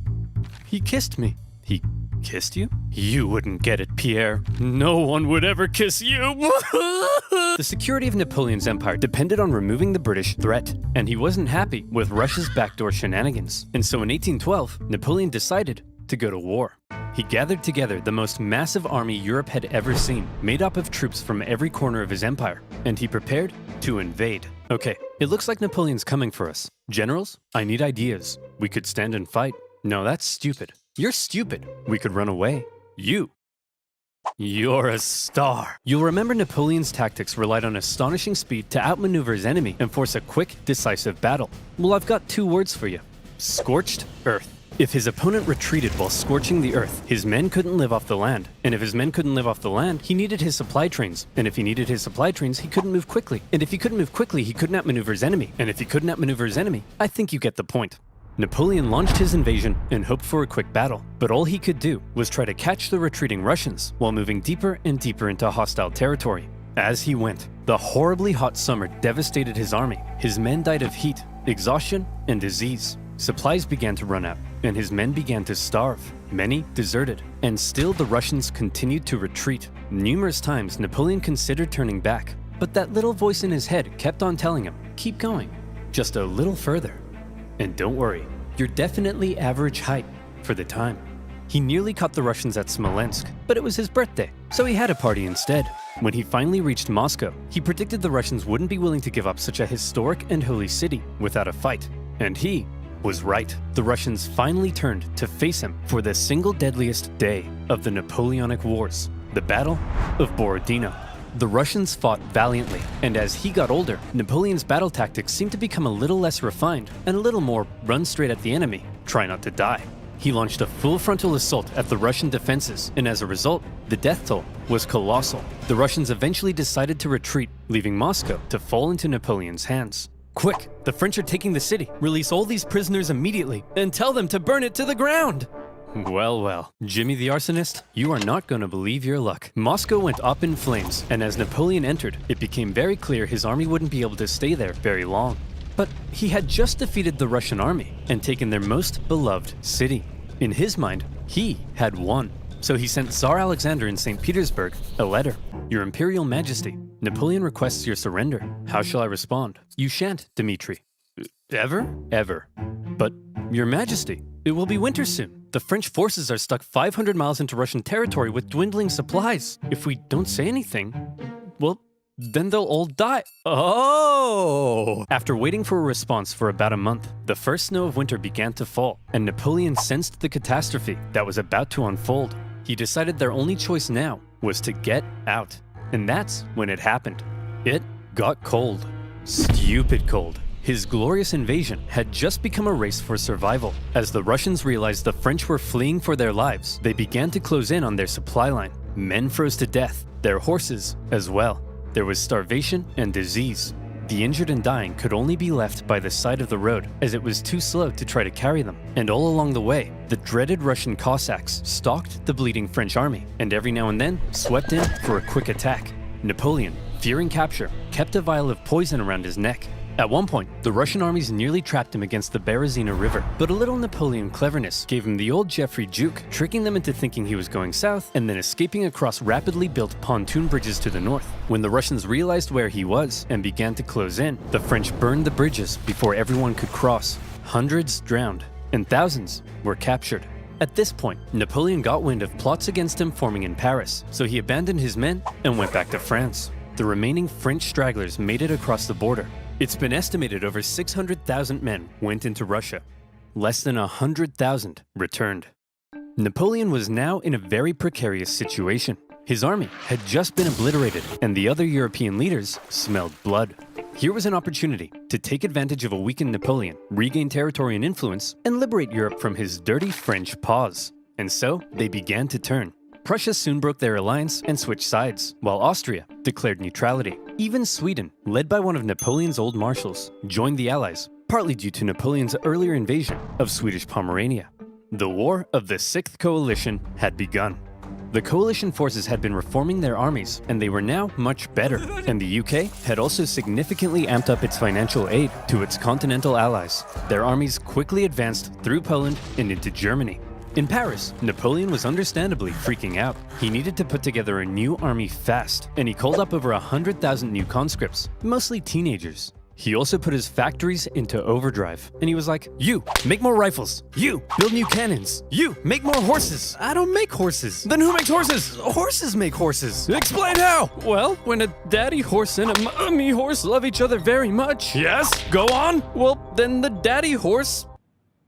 he kissed me. He kissed you? You wouldn't get it, Pierre. No one would ever kiss you. The security of Napoleon's empire depended on removing the British threat, and he wasn't happy with Russia's backdoor shenanigans. And so in 1812, Napoleon decided to go to war. He gathered together the most massive army Europe had ever seen, made up of troops from every corner of his empire, and he prepared to invade. Okay, it looks like Napoleon's coming for us. Generals, I need ideas. We could stand and fight. No, that's stupid. You're stupid. We could run away. You're a star. You'll remember Napoleon's tactics relied on astonishing speed to outmaneuver his enemy and force a quick, decisive battle. Well, I've got two words for you. Scorched earth. If his opponent retreated while scorching the earth, his men couldn't live off the land. And if his men couldn't live off the land, he needed his supply trains. And if he needed his supply trains, he couldn't move quickly. And if he couldn't move quickly, he couldn't outmaneuver his enemy. And if he couldn't outmaneuver his enemy, I think you get the point. Napoleon launched his invasion and hoped for a quick battle, but all he could do was try to catch the retreating Russians while moving deeper and deeper into hostile territory. As he went, the horribly hot summer devastated his army. His men died of heat, exhaustion, and disease. Supplies began to run out, and his men began to starve. Many deserted, and still the Russians continued to retreat. Numerous times Napoleon considered turning back, but that little voice in his head kept on telling him, keep going, just a little further. And don't worry, you're definitely average height for the time. He nearly caught the Russians at Smolensk, but it was his birthday, so he had a party instead. When he finally reached Moscow, he predicted the Russians wouldn't be willing to give up such a historic and holy city without a fight. And he was right. The Russians finally turned to face him for the single deadliest day of the Napoleonic Wars, the Battle of Borodino. The Russians fought valiantly, and as he got older, Napoleon's battle tactics seemed to become a little less refined and a little more run straight at the enemy, try not to die. He launched a full frontal assault at the Russian defenses, and as a result, the death toll was colossal. The Russians eventually decided to retreat, leaving Moscow to fall into Napoleon's hands. Quick, the French are taking the city. Release all these prisoners immediately and tell them to burn it to the ground. Well, Jimmy the arsonist, you are not going to believe your luck. Moscow went up in flames, and as Napoleon entered, it became very clear his army wouldn't be able to stay there very long. But he had just defeated the Russian army and taken their most beloved city. In his mind, he had won. So he sent Tsar Alexander in St. Petersburg a letter. Your Imperial Majesty, Napoleon requests your surrender. How shall I respond? You shan't, Dmitri. Ever. But, Your Majesty, it will be winter soon. The French forces are stuck 500 miles into Russian territory with dwindling supplies. If we don't say anything, well, then they'll all die. Oh! After waiting for a response for about a month, the first snow of winter began to fall, and Napoleon sensed the catastrophe that was about to unfold. He decided their only choice now was to get out. And that's when it happened. It got cold. Stupid cold. His glorious invasion had just become a race for survival. As the Russians realized the French were fleeing for their lives, they began to close in on their supply line. Men froze to death, their horses as well. There was starvation and disease. The injured and dying could only be left by the side of the road, as it was too slow to try to carry them. And all along the way, the dreaded Russian Cossacks stalked the bleeding French army, and every now and then swept in for a quick attack. Napoleon, fearing capture, kept a vial of poison around his neck. At one point, the Russian armies nearly trapped him against the Berezina River, but a little Napoleon cleverness gave him the old Geoffrey juke, tricking them into thinking he was going south and then escaping across rapidly built pontoon bridges to the north. When the Russians realized where he was and began to close in, the French burned the bridges before everyone could cross. Hundreds drowned, and thousands were captured. At this point, Napoleon got wind of plots against him forming in Paris, so he abandoned his men and went back to France. The remaining French stragglers made it across the border. It's been estimated over 600,000 men went into Russia. Less than 100,000 returned. Napoleon was now in a very precarious situation. His army had just been obliterated, and the other European leaders smelled blood. Here was an opportunity to take advantage of a weakened Napoleon, regain territory and influence, and liberate Europe from his dirty French paws. And so they began to turn. Prussia soon broke their alliance and switched sides, while Austria declared neutrality. Even Sweden, led by one of Napoleon's old marshals, joined the Allies, partly due to Napoleon's earlier invasion of Swedish Pomerania. The War of the Sixth Coalition had begun. The coalition forces had been reforming their armies, and they were now much better. And the UK had also significantly amped up its financial aid to its continental allies. Their armies quickly advanced through Poland and into Germany. In Paris, Napoleon was understandably freaking out. He needed to put together a new army fast, and he called up over 100,000 new conscripts, mostly teenagers. He also put his factories into overdrive, and he was like, "You, make more rifles. You, build new cannons. You, make more horses. I don't make horses. Then who makes horses? Horses make horses. Explain how." "Well, when a daddy horse and a mommy horse love each other very much." "Yes, go on." "Well, then the daddy horse..."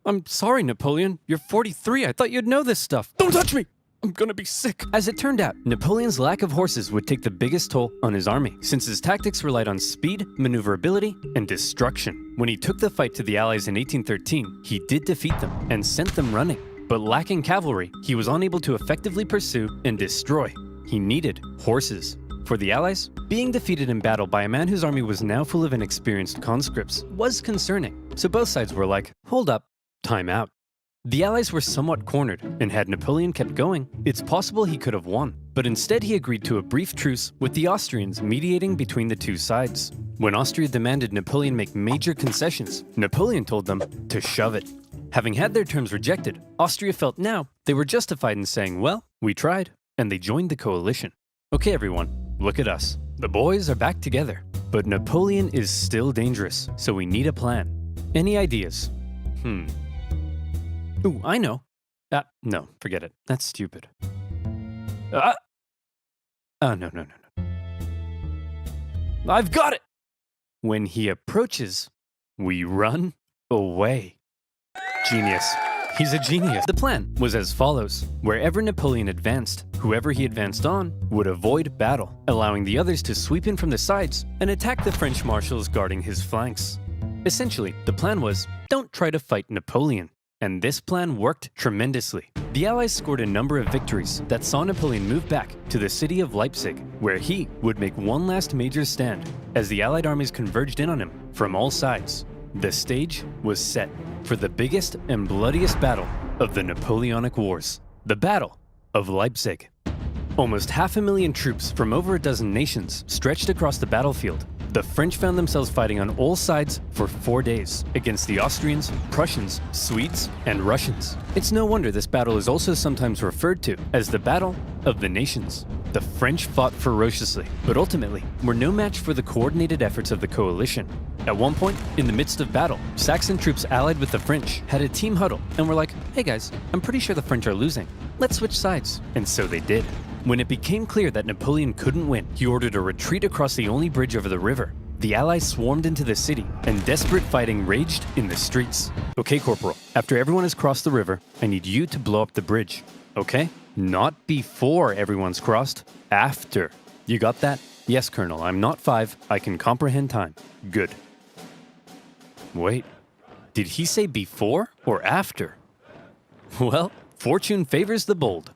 "I'm sorry, Napoleon. You're 43. I thought you'd know this stuff." "Don't touch me. I'm gonna be sick." As it turned out, Napoleon's lack of horses would take the biggest toll on his army, since his tactics relied on speed, maneuverability, and destruction. When he took the fight to the Allies in 1813, he did defeat them and sent them running. But lacking cavalry, he was unable to effectively pursue and destroy. He needed horses. For the Allies, being defeated in battle by a man whose army was now full of inexperienced conscripts was concerning. So both sides were like, hold up. Time out. The Allies were somewhat cornered, and had Napoleon kept going, it's possible he could have won. But instead he agreed to a brief truce with the Austrians mediating between the two sides. When Austria demanded Napoleon make major concessions, Napoleon told them to shove it. Having had their terms rejected, Austria felt now they were justified in saying, well, we tried, and they joined the coalition. Okay everyone, look at us. The boys are back together. But Napoleon is still dangerous, so we need a plan. Any ideas? Ooh, I know. No, forget it. That's stupid. No. I've got it! When he approaches, we run away. Genius. He's a genius. The plan was as follows. Wherever Napoleon advanced, whoever he advanced on would avoid battle, allowing the others to sweep in from the sides and attack the French marshals guarding his flanks. Essentially, the plan was, don't try to fight Napoleon. And this plan worked tremendously. The Allies scored a number of victories that saw Napoleon move back to the city of Leipzig, where he would make one last major stand as the Allied armies converged in on him from all sides. The stage was set for the biggest and bloodiest battle of the Napoleonic Wars, the Battle of Leipzig. Almost 500,000 troops from over a dozen nations stretched across the battlefield. The French found themselves fighting on all sides for 4 days against the Austrians, Prussians, Swedes, and Russians. It's no wonder this battle is also sometimes referred to as the Battle of the Nations. The French fought ferociously, but ultimately were no match for the coordinated efforts of the coalition. At one point, in the midst of battle, Saxon troops allied with the French had a team huddle and were like, hey guys, I'm pretty sure the French are losing. Let's switch sides. And so they did. When it became clear that Napoleon couldn't win, he ordered a retreat across the only bridge over the river. The Allies swarmed into the city, and desperate fighting raged in the streets. Okay, Corporal, after everyone has crossed the river, I need you to blow up the bridge. Okay? Not before everyone's crossed, after. You got that? Yes, Colonel, I'm not 5. I can comprehend time. Good. Wait, did he say before or after? Well, fortune favors the bold.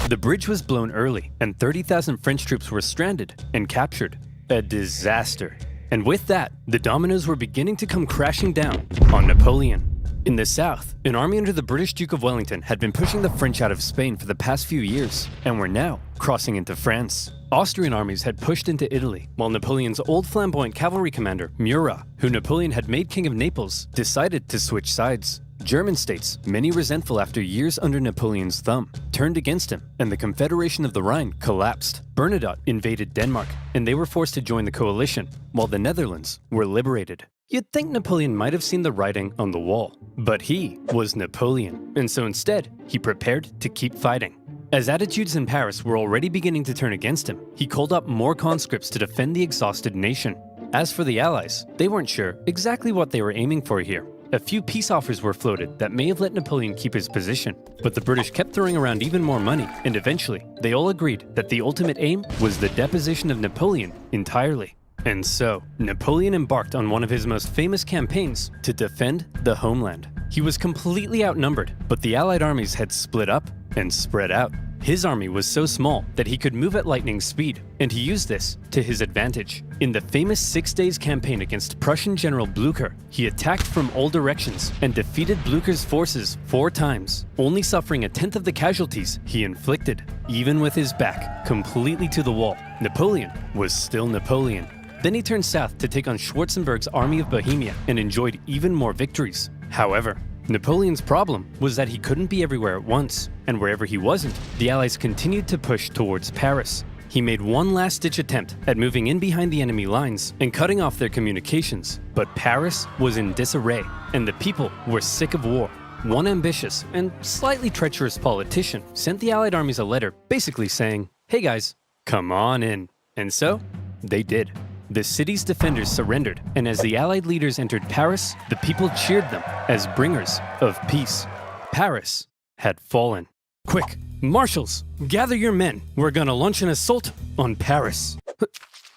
The bridge was blown early, and 30,000 French troops were stranded and captured. A disaster. And with that, the dominoes were beginning to come crashing down on Napoleon. In the south, an army under the British Duke of Wellington had been pushing the French out of Spain for the past few years, and were now crossing into France. Austrian armies had pushed into Italy, while Napoleon's old flamboyant cavalry commander, Murat, who Napoleon had made king of Naples, decided to switch sides. German states, many resentful after years under Napoleon's thumb, turned against him, and the Confederation of the Rhine collapsed. Bernadotte invaded Denmark, and they were forced to join the coalition, while the Netherlands were liberated. You'd think Napoleon might have seen the writing on the wall, but he was Napoleon, and so instead, he prepared to keep fighting. As attitudes in Paris were already beginning to turn against him, he called up more conscripts to defend the exhausted nation. As for the Allies, they weren't sure exactly what they were aiming for here. A few peace offers were floated that may have let Napoleon keep his position, but the British kept throwing around even more money, and eventually, they all agreed that the ultimate aim was the deposition of Napoleon entirely. And so, Napoleon embarked on one of his most famous campaigns to defend the homeland. He was completely outnumbered, but the Allied armies had split up and spread out. His army was so small that he could move at lightning speed, and he used this to his advantage. In the famous 6 Days campaign against Prussian General Blücher, he attacked from all directions and defeated Blücher's forces 4 times, only suffering 1/10 of the casualties he inflicted. Even with his back completely to the wall, Napoleon was still Napoleon. Then he turned south to take on Schwarzenberg's army of Bohemia and enjoyed even more victories. However, Napoleon's problem was that he couldn't be everywhere at once, and wherever he wasn't, the Allies continued to push towards Paris. He made one last-ditch attempt at moving in behind the enemy lines and cutting off their communications, but Paris was in disarray, and the people were sick of war. One ambitious and slightly treacherous politician sent the Allied armies a letter basically saying, "Hey guys, come on in." And so, they did. The city's defenders surrendered, and as the Allied leaders entered Paris, the people cheered them as bringers of peace. Paris had fallen. Quick, marshals, gather your men. We're gonna launch an assault on Paris.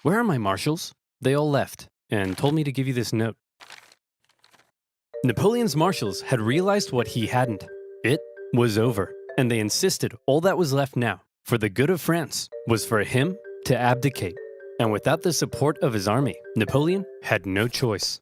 Where are my marshals? They all left and told me to give you this note. Napoleon's marshals had realized what he hadn't. It was over, and they insisted all that was left now, for the good of France, was for him to abdicate. And without the support of his army, Napoleon had no choice.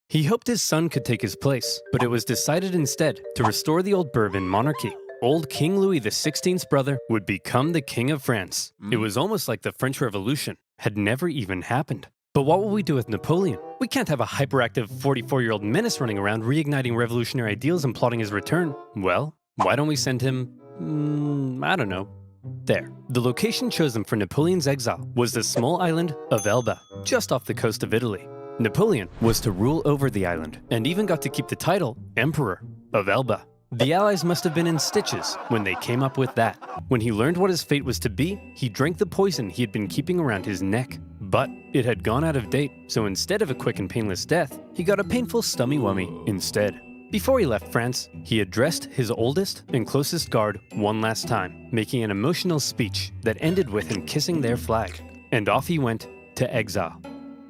He hoped his son could take his place, but it was decided instead to restore the old Bourbon monarchy. Old King Louis XVI's brother would become the King of France. It was almost like the French Revolution had never even happened. But what will we do with Napoleon? We can't have a hyperactive 44-year-old menace running around reigniting revolutionary ideals and plotting his return. Well, why don't we send him, I don't know, there. The location chosen for Napoleon's exile was the small island of Elba, just off the coast of Italy. Napoleon was to rule over the island, and even got to keep the title Emperor of Elba. The Allies must have been in stitches when they came up with that. When he learned what his fate was to be, he drank the poison he had been keeping around his neck. But it had gone out of date, so instead of a quick and painless death, he got a painful stummy-wummy instead. Before he left France, he addressed his oldest and closest guard one last time, making an emotional speech that ended with him kissing their flag. And off he went to exile.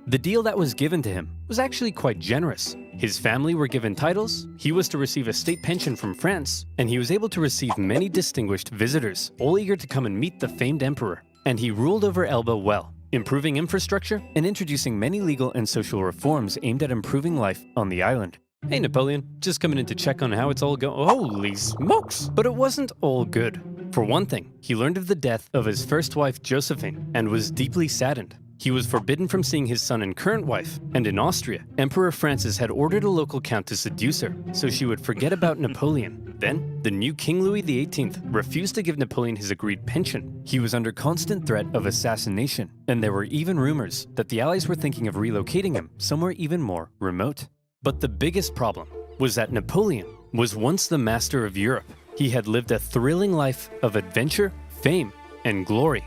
The deal that was given to him was actually quite generous. His family were given titles, he was to receive a state pension from France, and he was able to receive many distinguished visitors, all eager to come and meet the famed emperor. And he ruled over Elba well, improving infrastructure and introducing many legal and social reforms aimed at improving life on the island. Hey Napoleon, just coming in to check on how it's all going. Holy smokes! But it wasn't all good. For one thing, he learned of the death of his first wife Josephine and was deeply saddened. He was forbidden from seeing his son and current wife, and in Austria, Emperor Francis had ordered a local count to seduce her, so she would forget about Napoleon. Then, the new King Louis XVIII refused to give Napoleon his agreed pension. He was under constant threat of assassination, and there were even rumors that the Allies were thinking of relocating him somewhere even more remote. But the biggest problem was that Napoleon was once the master of Europe. He had lived a thrilling life of adventure, fame, and glory.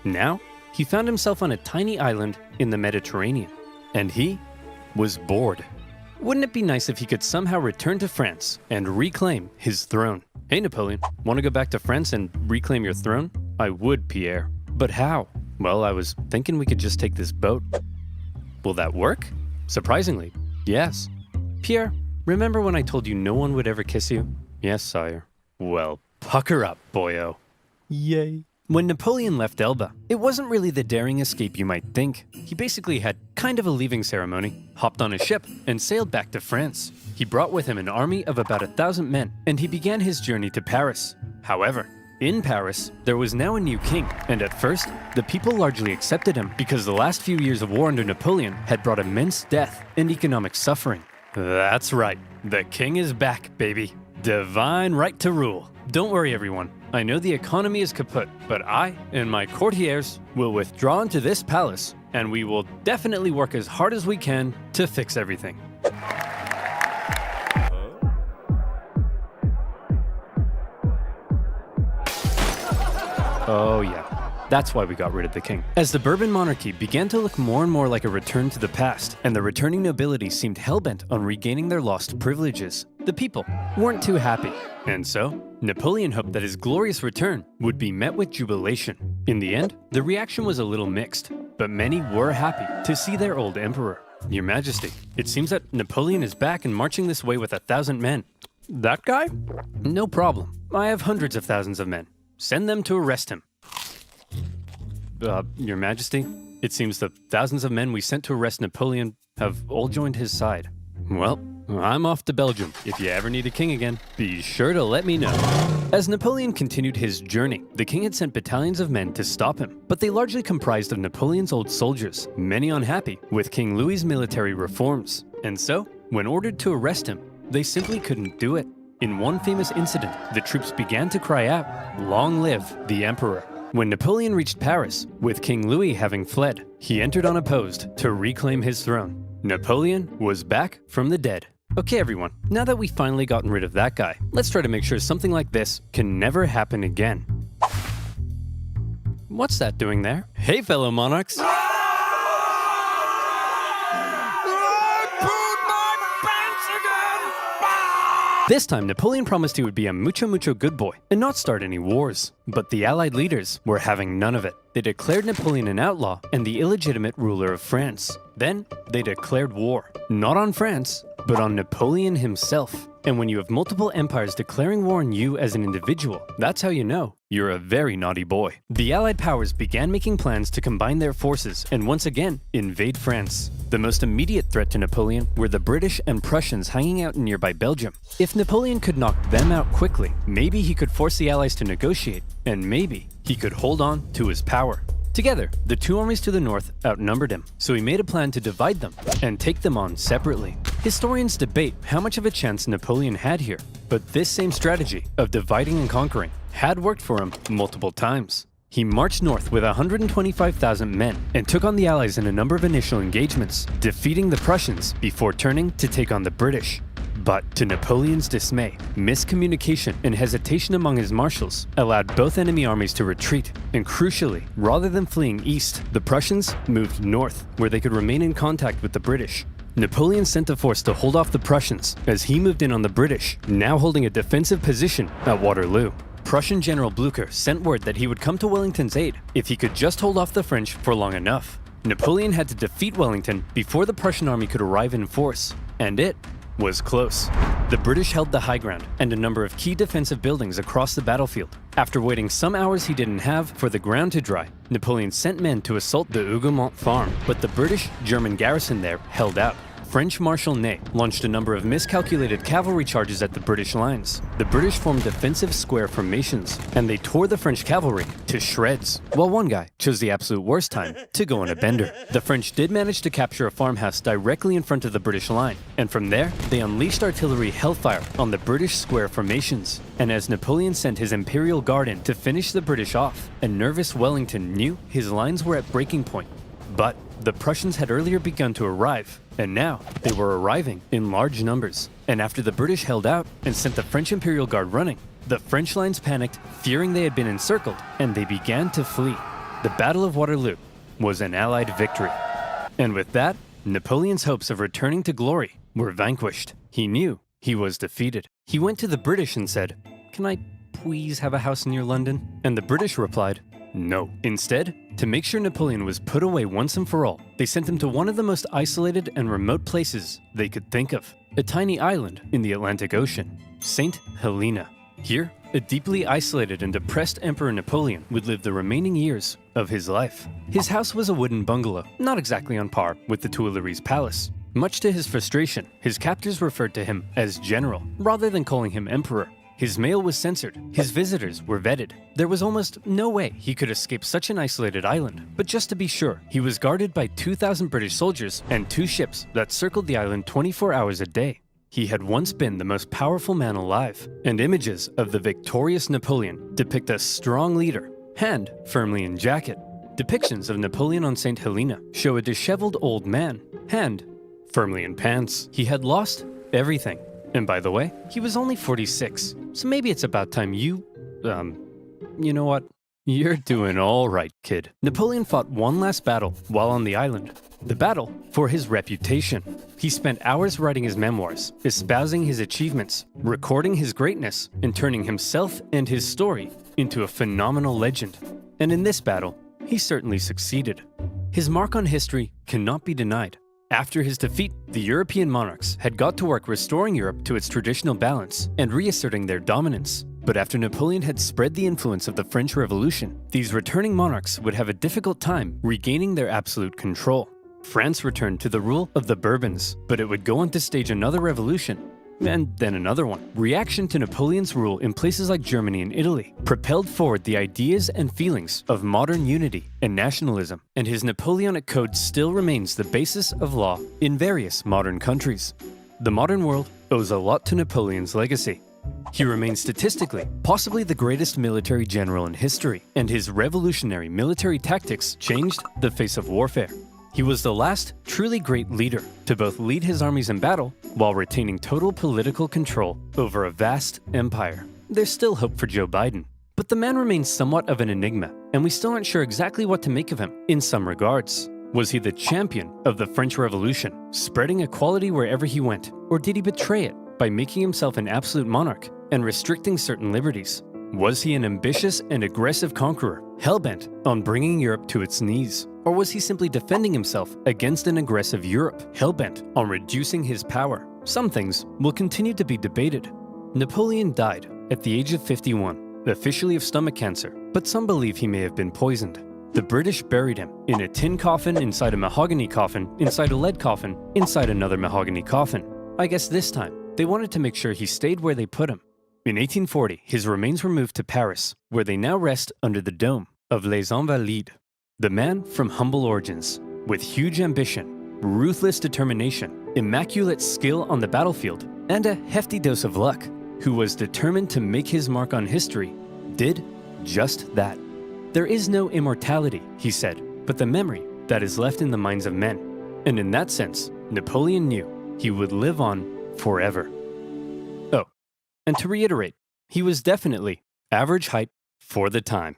Now, he found himself on a tiny island in the Mediterranean, and he was bored. Wouldn't it be nice if he could somehow return to France and reclaim his throne? Hey Napoleon, want to go back to France and reclaim your throne? I would, Pierre. But how? Well, I was thinking we could just take this boat. Will that work? Surprisingly, yes. Pierre, remember when I told you no one would ever kiss you? Yes, sire. Well, pucker up, boyo. Yay. When Napoleon left Elba, it wasn't really the daring escape you might think. He basically had kind of a leaving ceremony, hopped on a ship, and sailed back to France. He brought with him an army of about 1,000 men, and he began his journey to Paris. However, in Paris, there was now a new king, and at first, the people largely accepted him because the last few years of war under Napoleon had brought immense death and economic suffering. That's right, the king is back, baby. Divine right to rule. Don't worry, everyone. I know the economy is kaput, but I and my courtiers will withdraw into this palace, and we will definitely work as hard as we can to fix everything. Oh yeah, that's why we got rid of the king. As the Bourbon monarchy began to look more and more like a return to the past, and the returning nobility seemed hellbent on regaining their lost privileges, the people weren't too happy. And so, Napoleon hoped that his glorious return would be met with jubilation. In the end, the reaction was a little mixed, but many were happy to see their old emperor. Your Majesty, it seems that Napoleon is back and marching this way with 1,000 men. That guy? No problem. I have hundreds of thousands of men. Send them to arrest him. Your Majesty, it seems the thousands of men we sent to arrest Napoleon have all joined his side. Well, I'm off to Belgium. If you ever need a king again, be sure to let me know. As Napoleon continued his journey, the king had sent battalions of men to stop him, but they largely comprised of Napoleon's old soldiers, many unhappy with King Louis's military reforms. And so, when ordered to arrest him, they simply couldn't do it. In one famous incident, the troops began to cry out, "Long live the Emperor." When Napoleon reached Paris, with King Louis having fled, he entered unopposed to reclaim his throne. Napoleon was back from the dead. Okay everyone, now that we've finally gotten rid of that guy, let's try to make sure something like this can never happen again. What's that doing there? Hey fellow monarchs! This time, Napoleon promised he would be a mucho good boy and not start any wars. But the Allied leaders were having none of it. They declared Napoleon an outlaw and the illegitimate ruler of France. Then, they declared war, not on France, but on Napoleon himself. And when you have multiple empires declaring war on you as an individual, that's how you know you're a very naughty boy. The Allied powers began making plans to combine their forces and once again invade France. The most immediate threat to Napoleon were the British and Prussians hanging out in nearby Belgium. If Napoleon could knock them out quickly, maybe he could force the Allies to negotiate, and maybe he could hold on to his power. Together, the two armies to the north outnumbered him, so he made a plan to divide them and take them on separately. Historians debate how much of a chance Napoleon had here, but this same strategy of dividing and conquering had worked for him multiple times. He marched north with 125,000 men and took on the Allies in a number of initial engagements, defeating the Prussians before turning to take on the British. But to Napoleon's dismay, miscommunication and hesitation among his marshals allowed both enemy armies to retreat, and crucially, rather than fleeing east, the Prussians moved north, where they could remain in contact with the British. Napoleon sent a force to hold off the Prussians as he moved in on the British, now holding a defensive position at Waterloo. Prussian General Blücher sent word that he would come to Wellington's aid if he could just hold off the French for long enough. Napoleon had to defeat Wellington before the Prussian army could arrive in force, and it was close. The British held the high ground and a number of key defensive buildings across the battlefield. After waiting some hours he didn't have for the ground to dry, Napoleon sent men to assault the Hougoumont farm, but the British-German garrison there held out. French Marshal Ney launched a number of miscalculated cavalry charges at the British lines. The British formed defensive square formations, and they tore the French cavalry to shreds, while one guy chose the absolute worst time to go on a bender. The French did manage to capture a farmhouse directly in front of the British line, and from there, they unleashed artillery hellfire on the British square formations. And as Napoleon sent his Imperial Guard in to finish the British off, a nervous Wellington knew his lines were at breaking point. But the Prussians had earlier begun to arrive, and now they were arriving in large numbers. And after the British held out and sent the French Imperial Guard running, the French lines panicked, fearing they had been encircled, and they began to flee. The Battle of Waterloo was an Allied victory. And with that, Napoleon's hopes of returning to glory were vanquished. He knew he was defeated. He went to the British and said, "Can I please have a house near London?" And the British replied, "No." Instead, to make sure Napoleon was put away once and for all, they sent him to one of the most isolated and remote places they could think of, a tiny island in the Atlantic Ocean, St. Helena. Here, a deeply isolated and depressed Emperor Napoleon would live the remaining years of his life. His house was a wooden bungalow, not exactly on par with the Tuileries Palace. Much to his frustration, his captors referred to him as general, rather than calling him emperor. His mail was censored, his visitors were vetted. There was almost no way he could escape such an isolated island, but just to be sure, he was guarded by 2,000 British soldiers and 2 ships that circled the island 24 hours a day. He had once been the most powerful man alive, and images of the victorious Napoleon depict a strong leader, hand firmly in jacket. Depictions of Napoleon on St. Helena show a disheveled old man, hand firmly in pants. He had lost everything. And by the way, he was only 46, so maybe it's about time you know what? You're doing all right, kid. Napoleon fought one last battle while on the island. The battle for his reputation. He spent hours writing his memoirs, espousing his achievements, recording his greatness, and turning himself and his story into a phenomenal legend. And in this battle, he certainly succeeded. His mark on history cannot be denied. After his defeat, the European monarchs had got to work restoring Europe to its traditional balance and reasserting their dominance. But after Napoleon had spread the influence of the French Revolution, these returning monarchs would have a difficult time regaining their absolute control. France returned to the rule of the Bourbons, but it would go on to stage another revolution, and then another one. Reaction to Napoleon's rule in places like Germany and Italy propelled forward the ideas and feelings of modern unity and nationalism, and his Napoleonic Code still remains the basis of law in various modern countries. The modern world owes a lot to Napoleon's legacy. He remains statistically possibly the greatest military general in history, and his revolutionary military tactics changed the face of warfare. He was the last truly great leader to both lead his armies in battle while retaining total political control over a vast empire. There's still hope for Joe Biden, but the man remains somewhat of an enigma, and we still aren't sure exactly what to make of him in some regards. Was he the champion of the French Revolution, spreading equality wherever he went, or did he betray it by making himself an absolute monarch and restricting certain liberties? Was he an ambitious and aggressive conqueror, hell-bent on bringing Europe to its knees? Or was he simply defending himself against an aggressive Europe, hell-bent on reducing his power? Some things will continue to be debated. Napoleon died at the age of 51, officially of stomach cancer, but some believe he may have been poisoned. The British buried him in a tin coffin inside a mahogany coffin, inside a lead coffin, inside another mahogany coffin. I guess this time, they wanted to make sure he stayed where they put him. In 1840, his remains were moved to Paris, where they now rest under the dome of Les Invalides. The man from humble origins, with huge ambition, ruthless determination, immaculate skill on the battlefield, and a hefty dose of luck, who was determined to make his mark on history, did just that. There is no immortality, he said, but the memory that is left in the minds of men. And in that sense, Napoleon knew he would live on forever. Oh, and to reiterate, he was definitely average height for the time.